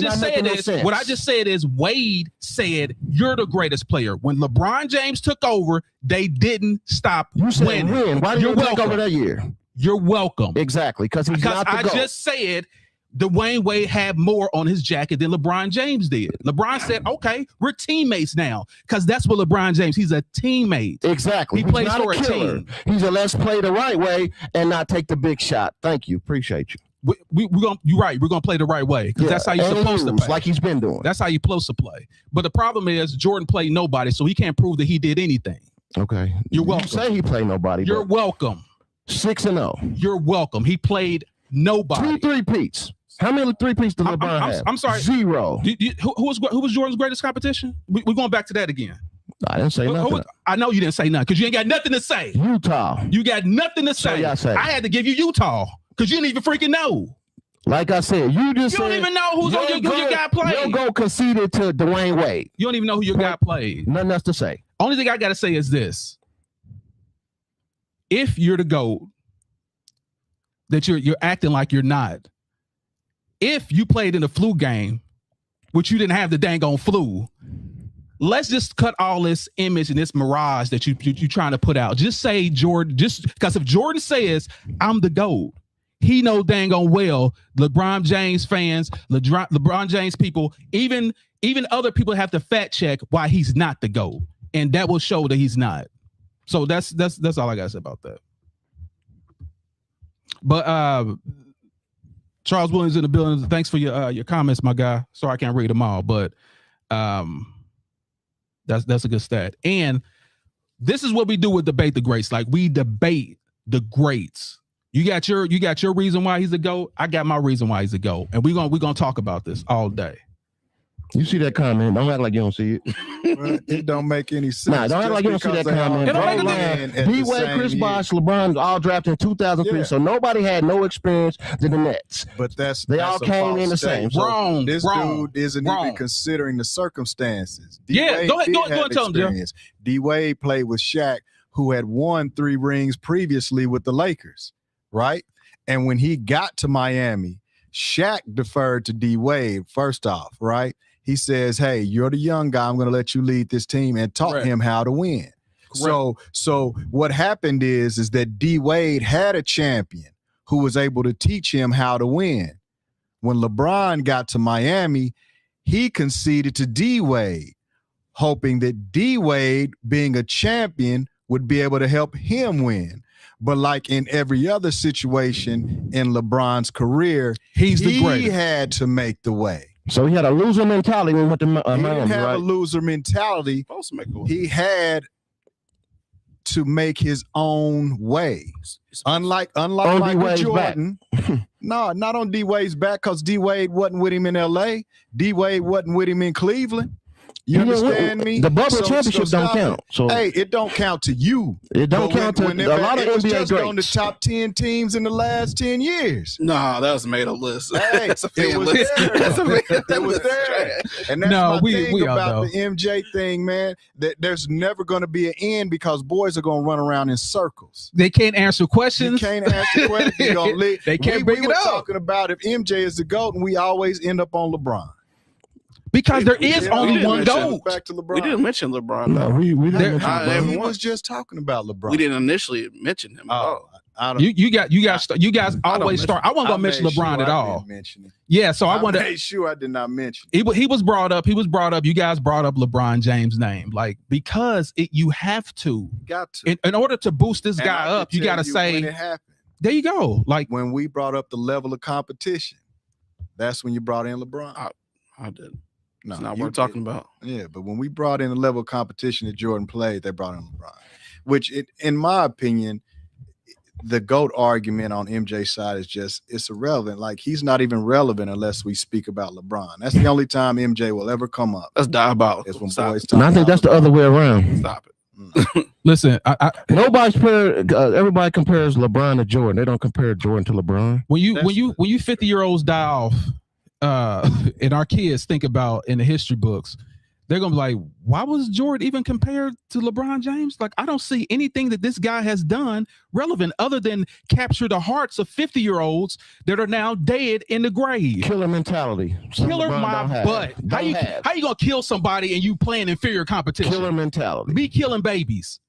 just said is Wade said you're the greatest player. When LeBron James took over, they didn't stop winning. Why did you take over that year? You're welcome. Exactly, because he's not the GOAT. I just said Dwayne Wade had more on his jacket than LeBron James did. LeBron said, okay, we're teammates now, because that's what LeBron James, he's a teammate. Exactly. He plays for a team. He's a let's play the right way and not take the big shot. Thank you. Appreciate you. we're gonna. You're right. We're gonna play the right way because that's how you're and supposed to lose, play. like he's been doing. That's how you're supposed to play. But the problem is Jordan played nobody, so he can't prove that he did anything. Okay, You're welcome. You say he played nobody. You're welcome. 6-0. You're welcome. He played nobody. 2 3-peats. How many 3-peats did LeBron have? I'm sorry. 0. Who was Jordan's greatest competition? We're going back to that again. I didn't say nothing. I know you didn't say nothing because you ain't got nothing to say. Utah. You got nothing to say. y'all say. I had to give you Utah because you didn't even freaking know. Like I said, you don't even know who your guy played. Your go conceded to Dwayne Wade. You don't even know who your guy played. Nothing else to say. Only thing I got to say is this. If you're the GOAT, that you're acting like you're not. If you played in a flu game, which you didn't have the dang on flu, let's just cut all this image and this mirage that you trying to put out. Just say Jordan, just because if Jordan says I'm the GOAT, he know dang on well LeBron James fans, LeBron James people, even other people have to fact check why he's not the GOAT, and that will show that he's not. So that's all I gotta say about that. But Charles Williams in the building. Thanks for your comments, my guy. Sorry I can't read them all, but that's a good stat. And this is what we do with Debate the Greats. Like we debate the greats. You got your reason why he's a GOAT. I got my reason why he's a GOAT, and we're gonna talk about this all day. You see that comment? Don't act like you don't see it. Well, it don't make any sense. Nah, don't act like you don't see that comment. It don't make a D-Wade, Chris Bosh, LeBron all drafted in 2003, so nobody had no experience than the Nets. But they all came in the same. So wrong. This dude isn't even considering the circumstances. Go ahead and tell him, Jim. D-Wade played with Shaq, who had won 3 rings previously with the Lakers, right? And when he got to Miami, Shaq deferred to D-Wade first off, right? He says, hey, you're the young guy. I'm going to let you lead this team and taught him how to win. Correct. So what happened is that D-Wade had a champion who was able to teach him how to win. When LeBron got to Miami, he conceded to D-Wade, hoping that D-Wade, being a champion, would be able to help him win. But like in every other situation in LeBron's career, he had to make the way. So he had a loser mentality when he went to Miami, he didn't have right? a loser mentality. He had to make his own way. Unlike Michael Jordan. No, not on D-Wade's back, because D-Wade wasn't with him in LA. D-Wade wasn't with him in Cleveland. You understand me? The bubble championship don't count. So hey, it don't count to you. It don't count to a lot of NBA just greats. On the top 10 teams in the last 10 years. Nah, that was made up list. Hey, it was there. It was there. And that's my thing about the MJ thing, man. That there's never going to be an end because boys are going to run around in circles. They can't answer questions. You can't answer questions. They can't bring it up. We were talking about if MJ is the GOAT, and we always end up on LeBron. Because there is only one GOAT. Back to LeBron. We didn't mention LeBron. No, we didn't mention LeBron. We was just talking about LeBron. We didn't initially mention him at all. You guys always start. I wasn't gonna mention LeBron at all. Yeah, so I wanted. Made sure I did not mention. He was brought up. You guys brought up LeBron James' name, like because you have to. Got to. In order to boost this guy up, you got to say. When it happened. There you go. Like when we brought up the level of competition, that's when you brought in LeBron. I did. No, it's not worth talking about. Yeah, but when we brought in the level of competition that Jordan played, they brought in LeBron, which, in my opinion, the GOAT argument on MJ's side is it's irrelevant. Like, he's not even relevant unless we speak about LeBron. That's the only time MJ will ever come up. That's diabolical. It's when boys talk. I think that's the other way around. Stop it. Listen, everybody compares LeBron to Jordan. They don't compare Jordan to LeBron. When you 50-year-olds die off, and our kids think about in the history books, they're gonna be like, why was Jordan even compared to LeBron James? Like, I don't see anything that this guy has done relevant other than capture the hearts of 50-year-olds that are now dead in the grave. Killer mentality. Killer my butt. How you gonna kill somebody and you playing inferior competition? Killer mentality. Be killing babies.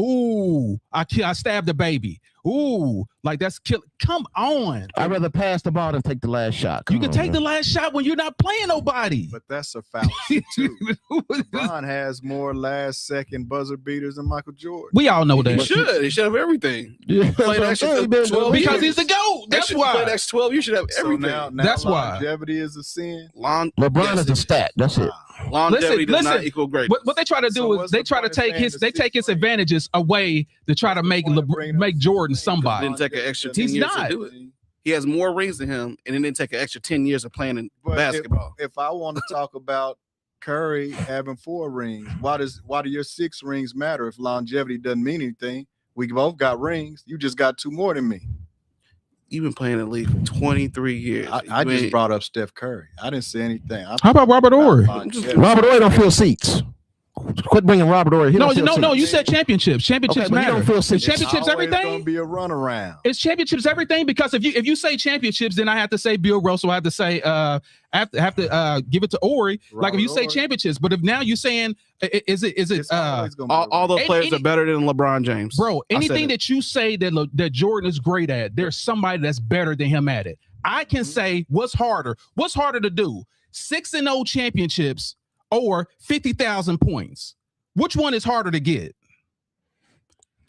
Ooh, I stabbed a baby. Ooh, like that's kill. Come on. I'd rather pass the ball than take the last shot. You can take the last shot when you're not playing nobody. But that's a fallacy too. LeBron has more last second buzzer beaters than Michael Jordan. We all know He that. should. He should have everything. Yeah, Play the extra 12 Because years. he's the GOAT. That's Play why. the next 12 years. You should have So everything. now That's why. longevity is a sin. LeBron is a stat. That's it. Longevity does not Listen, equal greatness. What they try to So do what's is they the try to point of take saying his the they take his sixth ring? advantages away to try to make What's the point of bringing up make the Jordan sixth ring? somebody. Didn't take an extra 10 He's years not. to do it. He has more rings than him, and it didn't take an extra 10 years of playing in But basketball. If I want to talk about Curry having 4 rings, why do your 6 rings matter if longevity doesn't mean anything? We both got rings. You just got 2 more than me. You've been playing in the league for 23 years. I just brought up Steph Curry. I didn't say anything. How about Robert Horry? Robert Horry don't fill seats. Quit bringing Robert Horry. He No, don't fill no. seats. You said championships. Championships Okay, but he matter. don't feel Is seats. championships everything? Going to be a runaround. Is championships everything? Because if you say championships, then I have to say Bill Russell. I have to say I have to give it to Ori. Like if you say Robert Horry. championships, but if now you're saying is it It's always gonna be a all those Any- players are better than LeBron James. bro? I said Anything it. that you say that Jordan is great at, there's somebody that's better than him at it. I can say what's harder. What's harder to do? 6-0 championships or 50,000 points. Which one is harder to get?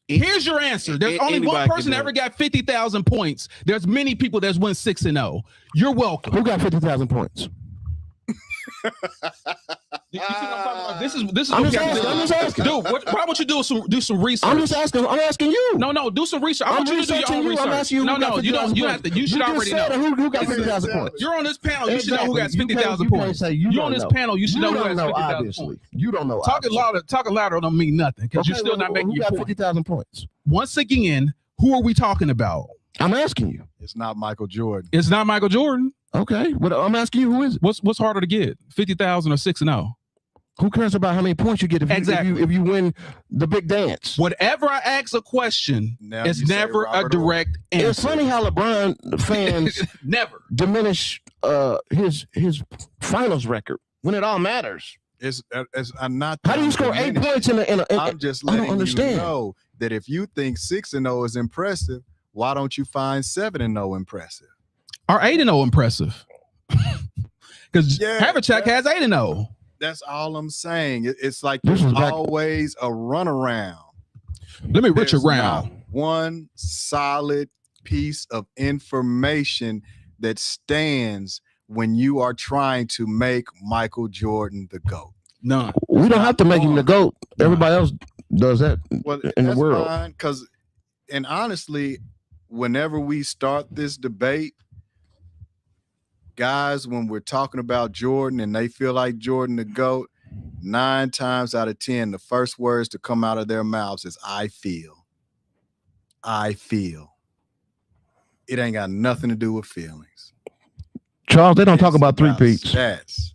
Here's your answer. There's only one Anybody can person do that ever it. got 50,000 points. There's many people that's won 6-0. You're welcome. Who got 50,000 points? You see what I'm talking about? This is I'm what just we have to asking. do. I'm just asking. Dude, why don't you do some research? I'm just asking. I'm asking you. No, do some research. I I'm want you to do your researching own you. research. I'm asking you. No, who got you don't. 50,000 You have to. You points. should just already said know. Who got 50,000 points? You're on this panel. You should know who got Exactly. 50,000 You can't points. say you You're don't on this know. panel. You should know who don't has know, 50,000 obviously. points. You don't know. Talking louder don't mean nothing because you're still not making who your got point. 50,000 points? Once again, who are we talking about? I'm asking you. It's not Michael Jordan. It's not Michael Jordan. Okay. But I'm asking you, who is it? What's harder to get? 50,000 or 6-0? Who cares about how many points you get Exactly. if you win the big dance? Whenever I ask a question, Now it's you say never a Robert direct answer. It's funny how LeBron fans Never. diminish his finals record when it all matters. It's not. How do you score 8 points in a I'm just I don't letting you understand. know that if you think 6-0 is impressive, why don't you find 7-0 impressive? Are 8-0 impressive? Because Yeah, Havlicek has 8-0. That's all I'm saying. It's like This there's is back- always a runaround. Let me reach There's around. not one solid piece of information that stands when you are trying to make Michael Jordan the GOAT. None. We don't have to make him the GOAT. Everybody else does that Well, in the that's world. fine, and honestly, whenever we start this debate, guys, when we're talking about Jordan and they feel like Jordan the GOAT, 9 times out of 10, the first words to come out of their mouths is "I feel." I feel. It ain't got nothing to do with feelings. Charles, they don't talk It's about three-peats stats.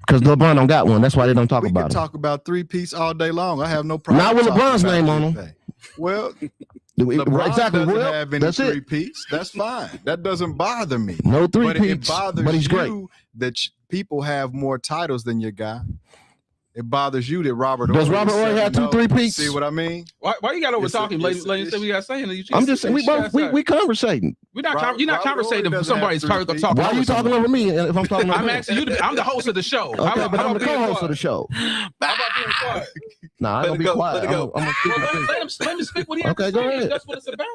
because LeBron don't got one. That's why they don't talk We about can it. talk about 3-peats all day long. I have no problem. Not with talking LeBron's about name on anything. Well, LeBron LeBron exactly. doesn't Well, have any that's it. 3-peats. That's fine. That doesn't bother me. No But it three-peats, bothers but he's you great. that people have more titles than your guy. It bothers you that Robert. Does Horry Robert is Horry have 2 7-0.3-peats? See what I mean? Why you got over It's a- talking? it's- Ladies, say we got saying. I'm just saying we both we conversating. We're not. Robert- You're not Robert Horry conversating if doesn't have somebody's 3 talking. feet. Talking Why are over you talking someone. over me if I'm talking over I'm him? asking you. I'm the host of the show. Okay, How but I'm about the being co-host of quiet? the show. How about being quiet? Nah, I'm Let gonna it be go, quiet. let it go. I'm gonna speak Well, my piece. let him speak what he has Okay, to go say. ahead. That's what it's about.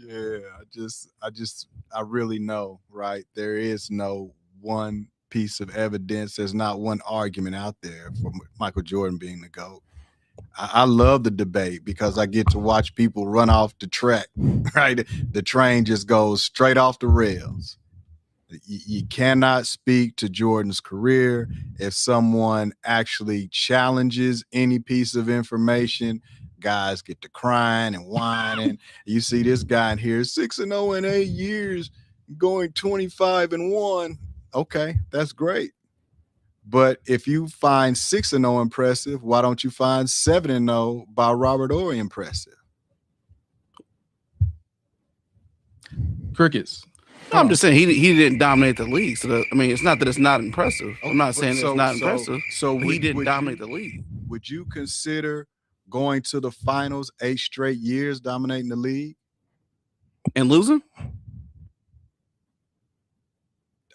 Yeah, I really know, right? There is no one piece of evidence. There's not one argument out there for Michael Jordan being the GOAT. I love the debate because I get to watch people run off the track, right? The train just goes straight off the rails. You cannot speak to Jordan's career if someone actually challenges any piece of information. Guys get to crying and whining. You see this guy in here, 6-0 in 8 years, going 25-1. Okay, that's great. But if you find 6-0 impressive, why don't you find 7-0 by Robert Horry impressive? Crickets. No, I'm just saying he didn't dominate the league. So I mean, it's not that it's not impressive. I'm not saying it's not impressive. So But he didn't dominate the league. Would you consider going to the finals 8 straight years, dominating the league? And losing?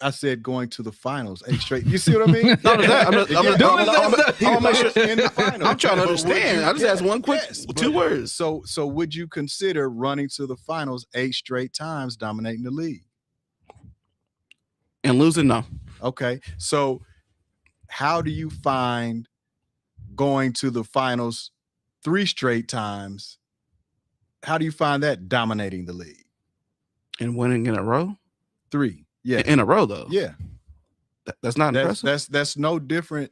I said going to the finals 8 straight. You see what I mean? No, that, I'm In the finals. I'm trying to But would understand. you- I just asked one quick, yes, 2 but- words. So would you consider running to the finals 8 straight times, dominating the league? And losing, no. Okay. So how do you find going to the finals 3 straight times? How do you find that dominating the league? And winning in a row? 3. Yeah. In a row, though. Yeah. That's not impressive. That's no different.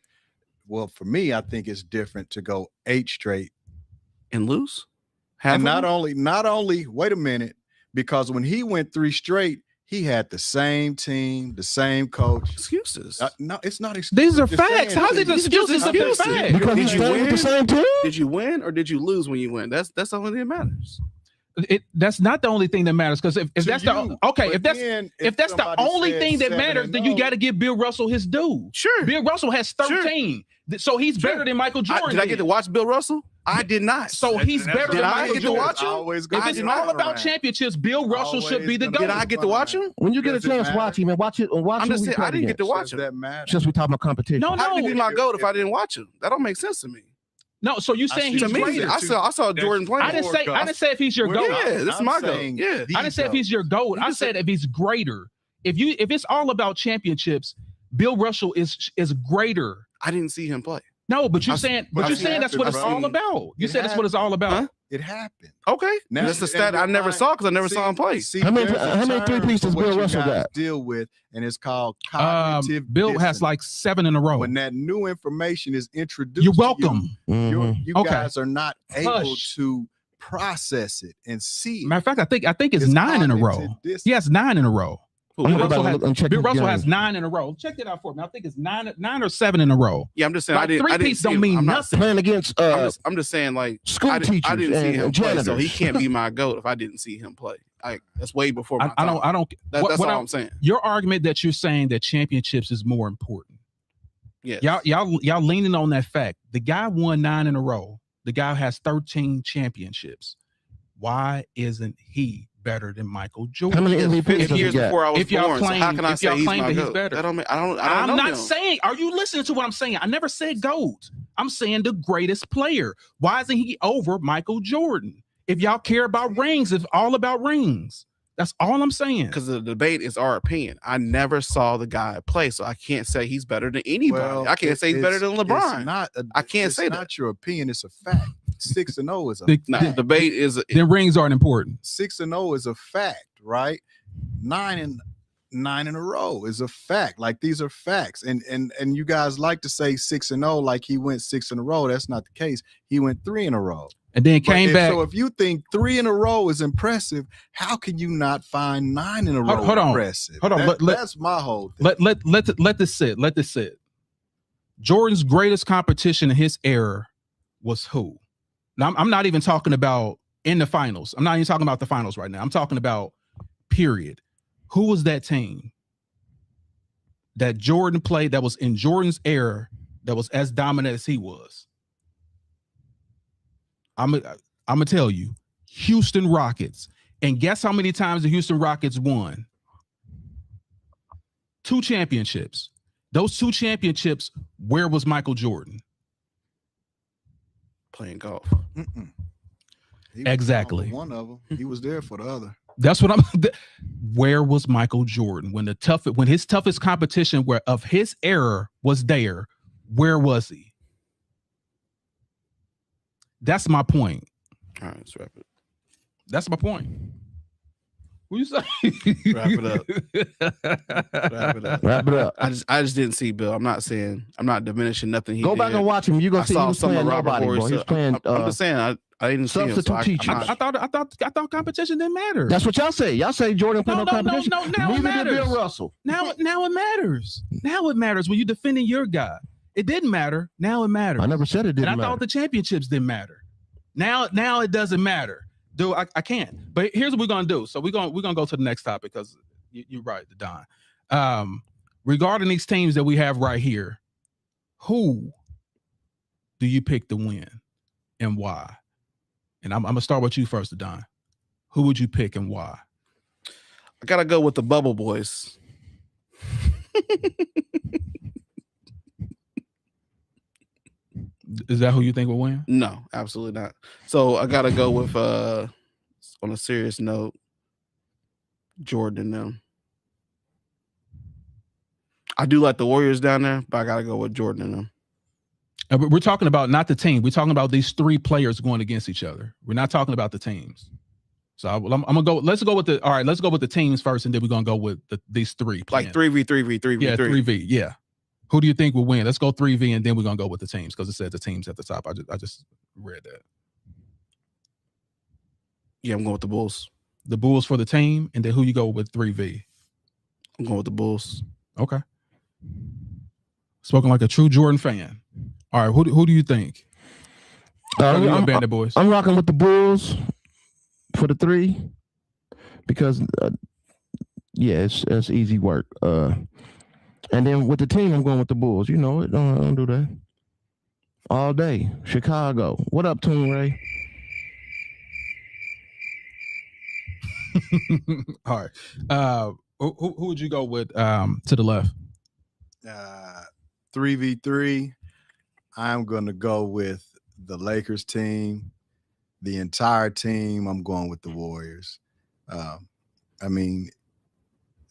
Well, for me, I think it's different to go 8 straight. And lose? Half And of not only, wait a minute, because when he went 3 straight, he had the same team, the same coach. excuses. No, it's not These are Just facts. saying, How's it These are excuses if they're excuses. facts? Because Did he's you staying with the win? same team. Did you win or did you lose when you win? That's the only thing that matters. That's not the only thing that matters, because if To that's you, the okay, but if that's then if that's the somebody only said thing that 7-0, matters, then you got to give Bill Russell his due. Sure. Bill Russell has 13, so he's Sure. better than Michael Jordan. Did I get to watch Bill Russell? I did not. So he's better Did than I Michael get to Jordan. watch him? Always If gonna it's be all running about around. championships, Bill Russell should be the Always gonna GOAT. Did I get to watch him? When you get a Does it chance, matter? watch him and watch it. Watch I'm who just we saying, played I didn't get to against. watch Does him. that matter? Since we talking about competition. No, How did he be my If- GOAT if I if- didn't watch him? That don't make sense to me. No, so you saying see he's To me, greater? I saw Jordan playing. I didn't say if he's your We're GOAT. not. Yeah, this is I'm my GOAT. saying Yeah. the I didn't say if he's your GOAT. You I just said if he's greater. If it's all about championships, Bill Russell is greater. I didn't see him play. No, but you're I- saying, but you're it saying that's what it's happened, all bro. about. You It said that's what it's all about. Huh? It happened. Okay. Now, That's the and stat I your never mind- saw because I never saw him play. See, How many- there's a how many term three-peats for does what Bill you Russell guys got? deal with, and it's called cognitive Bill has dissonance. like 7 in a row. When that new information is introduced, You're to welcome. you Mhm. you Okay. guys are not able Hush. to process it and see it. Matter of fact, I think it's 9 in a row. cognitive dissonance. He has 9 in a row. Who, I'm Bill about Russell to has, look and check Bill his Russell game. has 9 in a row. Check that out for me. I think it's 9 or 7 in a row. Yeah, I'm just saying Like, I didn't. I didn't three-peats see don't him. mean I'm not- nothing. Playing against I'm just saying, like school I teachers didn't see and him play, janitors. so he can't be my GOAT if I didn't see him play. That's way before my I time. don't. That's what all I'm saying. Your argument that you're saying that championships is more important. Yeah. Y'all leaning on that fact. The guy won 9 in a row. The guy has 13 championships. Why isn't he better than Michael Jordan? How many MVPs 50 does he years got? before I was If y'all born. So how claim- can I if y'all say he's claim my that he's GOAT? better. I don't know I'm not him. saying. Are you listening to what I'm saying? I never said GOAT. I'm saying the greatest player. Why isn't he over Michael Jordan? If y'all care about rings, it's all about rings. That's all I'm saying. Because the debate is our opinion. I never saw the guy play, so I can't say he's better than anybody. Well, I can't say he's better than LeBron. It's not I can't say it's that. not your opinion. It's a fact. 6-0 is a The- No, fact. the debate is Then rings aren't important. 6-0 is a fact, right? 9 in a row is a fact. Like these are facts, and you guys like to say 6-0 like he went 6 in a row. That's not the case. He went 3 in a row. And then But came back. So if you think 3 in a row is impressive, how can you not find 9 in a row Hold on. impressive? Hold on. That's my whole thing. Let this sit. Let this sit. Jordan's greatest competition in his era was who? Now I'm not even talking about in the finals. I'm not even talking about the finals right now. I'm talking about period. Who was that team that Jordan played that was in Jordan's era that was as dominant as he was? I'm gonna tell you, Houston Rockets. And guess how many times the Houston Rockets won? 2 championships. Those 2 championships, where was Michael Jordan? playing golf. Mm-mm. He was Exactly. on one of them. He was there for the other. That's what I'm. Where was Michael Jordan when his toughest competition where of his era was there? Where was he? That's my point. All right, let's wrap it. That's my point. What you say? Wrap it up. Wrap it up. Wrap it up. I just didn't see Bill. I'm not diminishing nothing. He Go back did. and watch him. You're I gonna see he saw was some playing of Robert nobody, Horry bro. He was stuff. playing I'm just saying I didn't see him. So substitute I'm teachers. not- I thought competition didn't matter. That's what y'all say. Y'all say Jordan played No, no, no, no, competition. no, now it Neither did Bill matters. Russell. Now it matters. Now it matters when you're defending your guy. It didn't matter. Now it matters. I never said it And didn't I matter. thought the championships didn't matter. Now it doesn't matter. Dude, I can't. But here's what we're gonna do. So we're gonna go to the next topic because you're right, Don. Regarding these teams that we have right here, who do you pick to win and why? And I'm gonna start with you first, Don. Who would you pick and why? I gotta go with the Bubble Boys. Is that who you think will win? No, absolutely not. So I gotta go with on a serious note, Jordan and them. I do like the Warriors down there, but I gotta go with Jordan and them. But we're talking about not the team. We're talking about these three players going against each other. We're not talking about the teams. So I'm gonna go. Let's go with the. All right, let's go with the teams first, and then we're gonna go with these three. Like 3v3v3v3. Yeah, 3v. Yeah. Who do you think will win? Let's go 3v, and then we're gonna go with the teams because it says the teams at the top. I just read that. Yeah, I'm going with the Bulls. The Bulls for the team, and then who you go with 3v? I'm going with the Bulls. Okay. Spoken like a true Jordan fan. All right, who do you think? I'm Bandit Boys. I'm rocking with the Bulls for the 3 because yeah, it's easy work. And then with the team, I'm going with the Bulls. You know it. Don't do that all day. Chicago. What up, Toon Ray? All right. Who would you go with to the left? 3v3. I'm going to go with the Lakers team. The entire team, I'm going with the Warriors. I mean,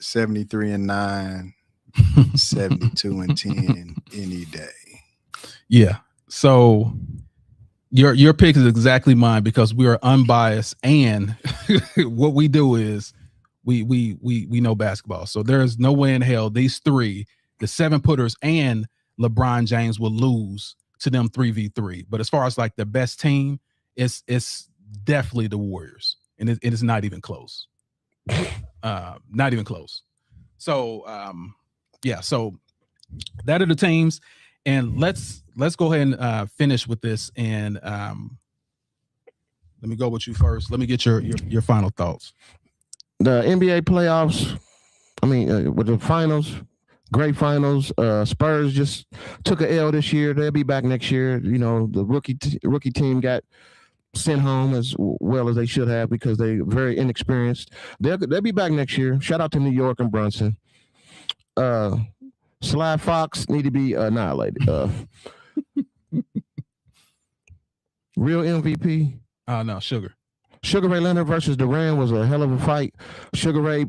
73-9, 72-10 any day. Yeah. So your pick is exactly mine because we are unbiased, and what we do is we know basketball. So there's no way in hell these three, the 7-footers and LeBron James, will lose to them 3v3. But as far as like the best team, it's definitely the Warriors, and it is not even close. Not even close. So yeah, so that are the teams, and let's go ahead and finish with this. And let me go with you first. Let me get your final thoughts. The NBA playoffs. I mean, with the finals, great finals. Spurs just took a L this year. They'll be back next year. You know, the rookie team got sent home as well as they should have because they're very inexperienced. They'll be back next year. Shout out to New York and Brunson. Sly Fox need to be annihilated. Real MVP. No, Sugar Ray Leonard versus Durant was a hell of a fight. Sugar Ray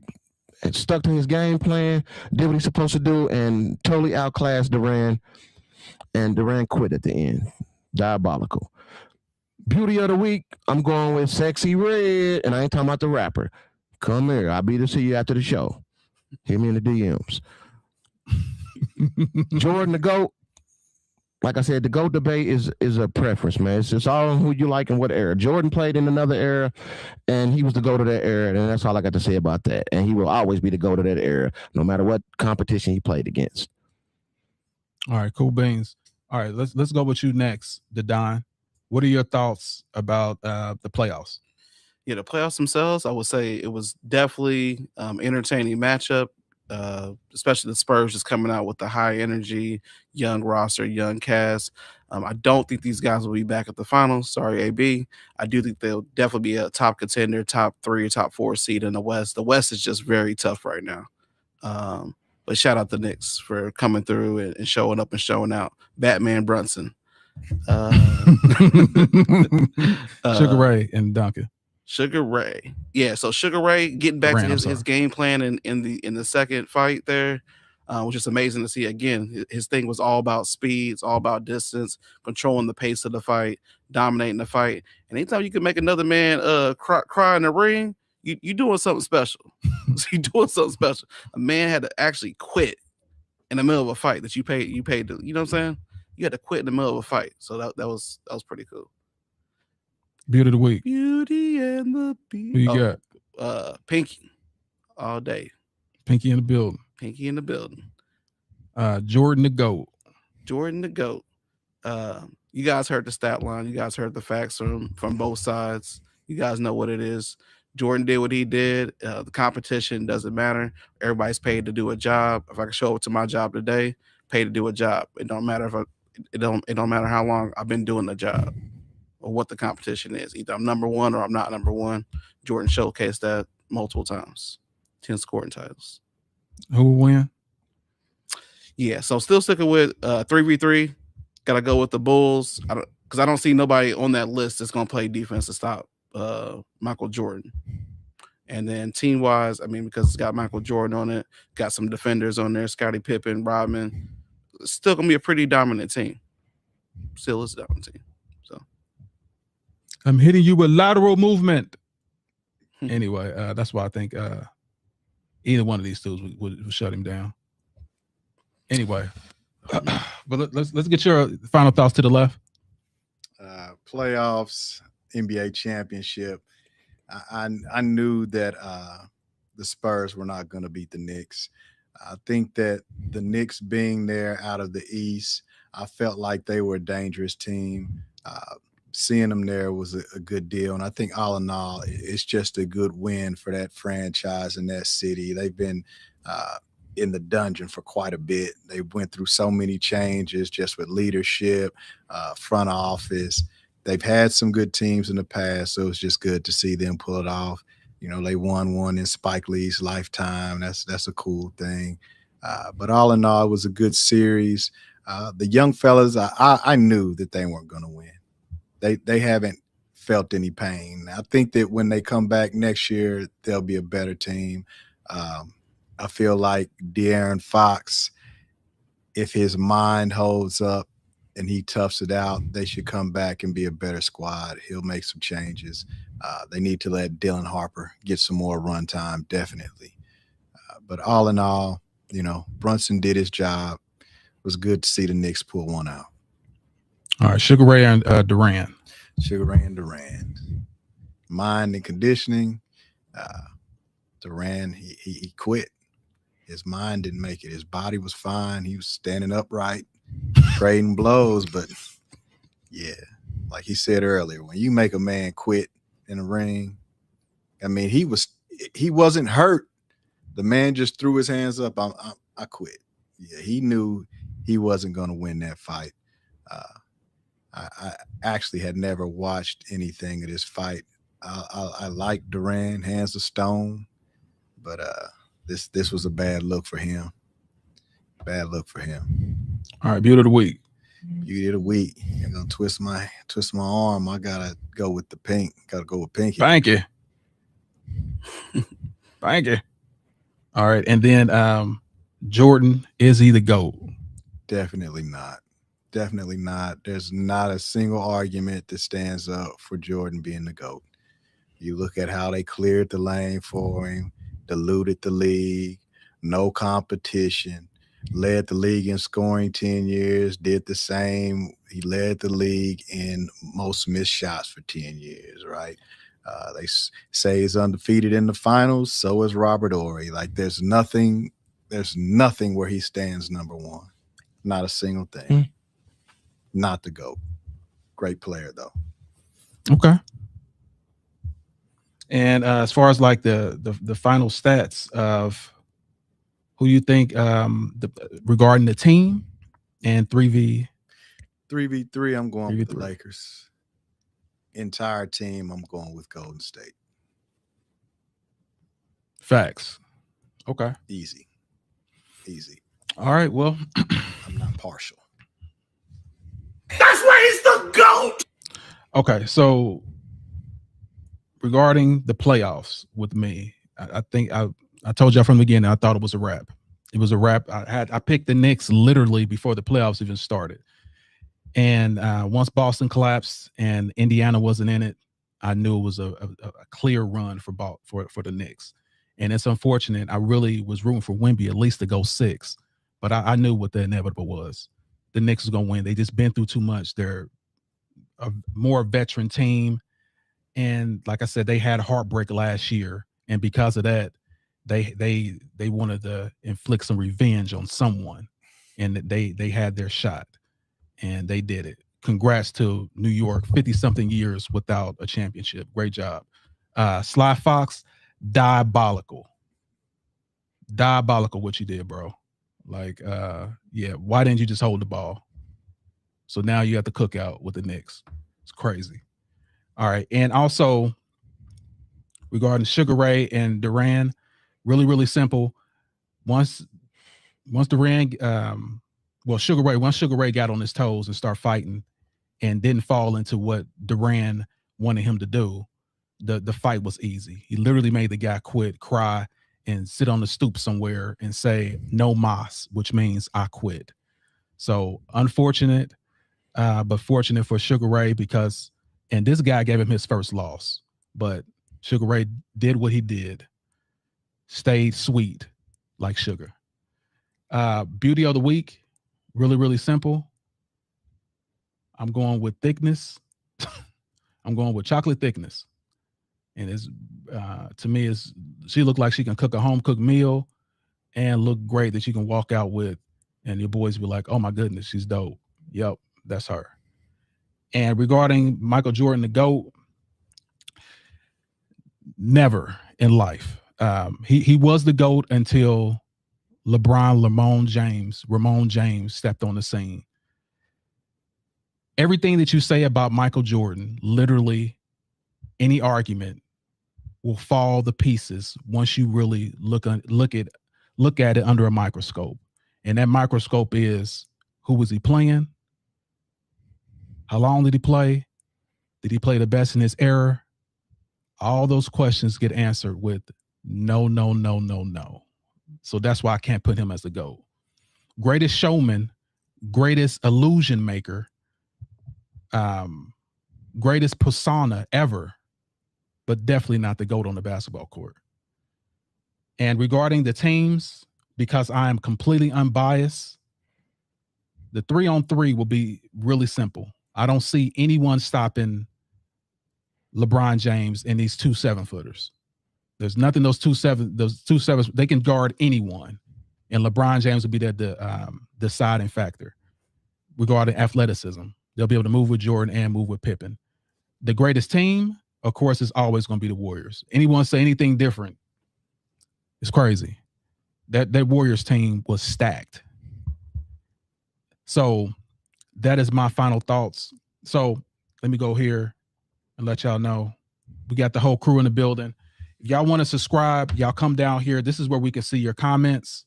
stuck to his game plan, did what he's supposed to do, and totally outclassed Durant. And Durant quit at the end. Diabolical. Beauty of the week, I'm going with Sexy Red, and I ain't talking about the rapper. Come here, I'll be to see you after the show. Hit me in the DMs. Jordan the GOAT. Like I said, the GOAT debate is a preference, man. It's just all who you like and what era. Jordan played in another era, and he was the GOAT of that era, and that's all I got to say about that. And he will always be the GOAT of that era, no matter what competition he played against. All right, cool beans. All right, let's go with you next, Don. What are your thoughts about the playoffs? Yeah, the playoffs themselves, I would say it was definitely entertaining matchup. Especially the Spurs just coming out with the high energy, young roster, young cast. I don't think these guys will be back at the finals. Sorry, AB. I do think they'll definitely be a top contender, top 3 or top 4 seed in the West. The West is just very tough right now. But shout out the Knicks for coming through and showing up and showing out. Batman Brunson. Sugar Ray and Duncan. Sugar Ray. Yeah, so Sugar Ray getting back to his game plan in the second fight there, which is amazing to see. Again, his thing was all about speed, it's all about distance, controlling the pace of the fight, dominating the fight. And anytime you can make another man cry in the ring, you doing something special. So you doing something special. A man had to actually quit in the middle of a fight that you paid to, you know what I'm saying? You had to quit in the middle of a fight. So that was pretty cool. Beauty of the week. Beauty and the Beast. Who you got? Pinky. All day. Pinky in the building. Pinky in the building. Jordan the GOAT. Jordan the GOAT. You guys heard the stat line. You guys heard the facts from both sides. You guys know what it is. Jordan did what he did. The competition doesn't matter. Everybody's paid to do a job. If I can show up to my job today, paid to do a job. It don't matter it don't matter how long I've been doing the job. or what the competition is. Either I'm number one or I'm not number one. Jordan showcased that multiple times. 10 scoring titles. Who will win? Yeah, so still sticking with 3v3. Gotta go with the Bulls. Because I don't see nobody on that list that's gonna play defense to stop Michael Jordan. And then team wise, I mean, because it's got Michael Jordan on it, got some defenders on there, Scottie Pippen, Rodman. It's still gonna be a pretty dominant team. Still is a dominant team. So I'm hitting you with lateral movement. Anyway, that's why I think either one of these two would shut him down. Anyway, but let's get your final thoughts to the left. Playoffs, NBA championship. I knew that the Spurs were not going to beat the Knicks. I think that the Knicks being there out of the East, I felt like they were a dangerous team. Seeing them there was a good deal. And I think all in all, it's just a good win for that franchise and that city. They've been in the dungeon for quite a bit. They went through so many changes just with leadership, front office. They've had some good teams in the past, so it's just good to see them pull it off. You know, they won one in Spike Lee's lifetime. That's a cool thing. But all in all, it was a good series. The young fellas, I knew that they weren't going to win. They haven't felt any pain. I think that when they come back next year, they'll be a better team. I feel like De'Aaron Fox, if his mind holds up and he toughs it out, they should come back and be a better squad. He'll make some changes. They need to let Dylan Harper get some more run time, definitely. But all in all, you know, Brunson did his job. It was good to see the Knicks pull one out. All right, Sugar Ray and Durant. Sugar Ray and Durant. Mind and conditioning. Durant, he quit. His mind didn't make it. His body was fine. He was standing upright, trading blows. But yeah, like he said earlier, when you make a man quit in a ring, I mean, he wasn't hurt. The man just threw his hands up. I quit. Yeah, he knew he wasn't going to win that fight. I actually had never watched anything of this fight. I like Durant, hands of stone, but this was a bad look for him. Bad look for him. All right, beauty of the week. Beauty of the week. You're gonna twist my arm. I gotta go with the pink. Gotta go with pinky. Thank you. Thank you. All right, and then Jordan, is he the GOAT? Definitely not. Definitely not. There's not a single argument that stands up for Jordan being the GOAT. You look at how they cleared the lane for him, diluted the league, no competition, led the league in scoring 10 years, did the same. He led the league in most missed shots for 10 years, right? They say he's undefeated in the finals. So is Robert Horry. Like there's nothing where he stands number one. Not a single thing. Not the GOAT. Great player though. Okay. And as far as like the final stats of who you think regarding the team and 3v3, I'm going with the 3v3. Lakers. Entire team, I'm going with Golden State. Facts. Okay. Easy. All right. Well, I'm not partial. That's why he's the GOAT. okay. So regarding the playoffs with me, I think I told y'all from the beginning, I thought it was a wrap. It was a wrap. I picked the Knicks literally before the playoffs even started. And once Boston collapsed and Indiana wasn't in it, I knew it was a clear run for the Knicks. And it's unfortunate. I really was rooting for Wemby at least to go 6, but I knew what the inevitable was. The Knicks was going to win. They just been through too much. They're a more veteran team. And like I said, they had heartbreak last year. And because of that, they wanted to inflict some revenge on someone. And they had their shot. And they did it. Congrats to New York, 50-something years without a championship. Great job. Sly Fox, diabolical. Diabolical what you did, bro. Like, yeah, why didn't you just hold the ball? So now you have to cook out with the Knicks. It's crazy. All right. And also regarding Sugar Ray and Duran, really, really simple. Once Duran, once Sugar Ray got on his toes and started fighting and didn't fall into what Duran wanted him to do, the fight was easy. He literally made the guy quit, cry, and sit on the stoop somewhere and say, "No mas," which means I quit. So unfortunate, but fortunate for Sugar Ray because, and this guy gave him his first loss, but Sugar Ray did what he did, stayed sweet like sugar. Beauty of the week, really, really simple. I'm going with thickness. I'm going with chocolate thickness. And it's to me, is she looked like she can cook a home cooked meal and look great that you can walk out with, and your boys be like, "Oh my goodness, she's dope." Yep, that's her. And regarding Michael Jordan, the GOAT, never in life. He was the GOAT until Ramon James stepped on the scene. Everything that you say about Michael Jordan, literally any argument will fall to pieces once you really look at it under a microscope. And that microscope is, who was he playing? How long did he play? Did he play the best in his era? All those questions get answered with no, no, no, no, no. So that's why I can't put him as the GOAT. Greatest showman, greatest illusion maker, greatest persona ever, but definitely not the GOAT on the basketball court. And regarding the teams, because I am completely unbiased, the 3-on-3 will be really simple. I don't see anyone stopping LeBron James and these 2 7-footers. There's nothing those 2 sevens, they can guard anyone. And LeBron James will be there the deciding factor regarding athleticism. They'll be able to move with Jordan and move with Pippen. The greatest team, of course, is always going to be the Warriors. Anyone say anything different, it's crazy. That Warriors team was stacked. So that is my final thoughts. So let me go here and let y'all know we got the whole crew in the building. If y'all want to subscribe, y'all come down here. This is where we can see your comments.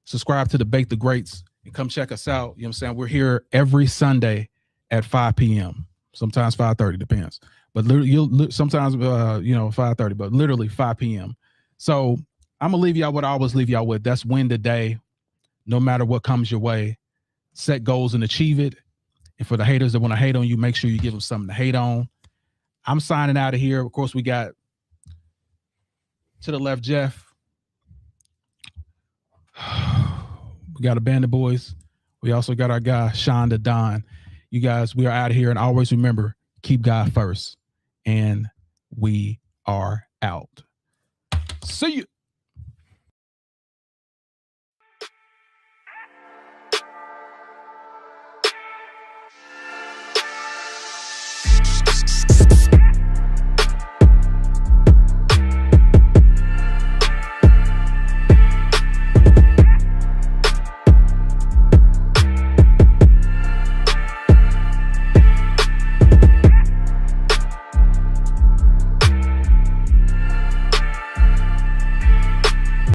Subscribe to the Bake the Greats and come check us out. You know what I'm saying? We're here every Sunday at 5 p.m. Sometimes 5:30, depends. But literally, sometimes 5:30, but literally 5 p.m. So I'm gonna leave y'all what I always leave y'all with. That's win today, no matter what comes your way. Set goals and achieve it. And for the haters that want to hate on you, make sure you give them something to hate on. I'm signing out of here. Of course, we got to the left, Jeff. We got a band of boys. We also got our guy, Sean the Don. You guys, we are out of here. And always remember, keep God first. And we are out. See you.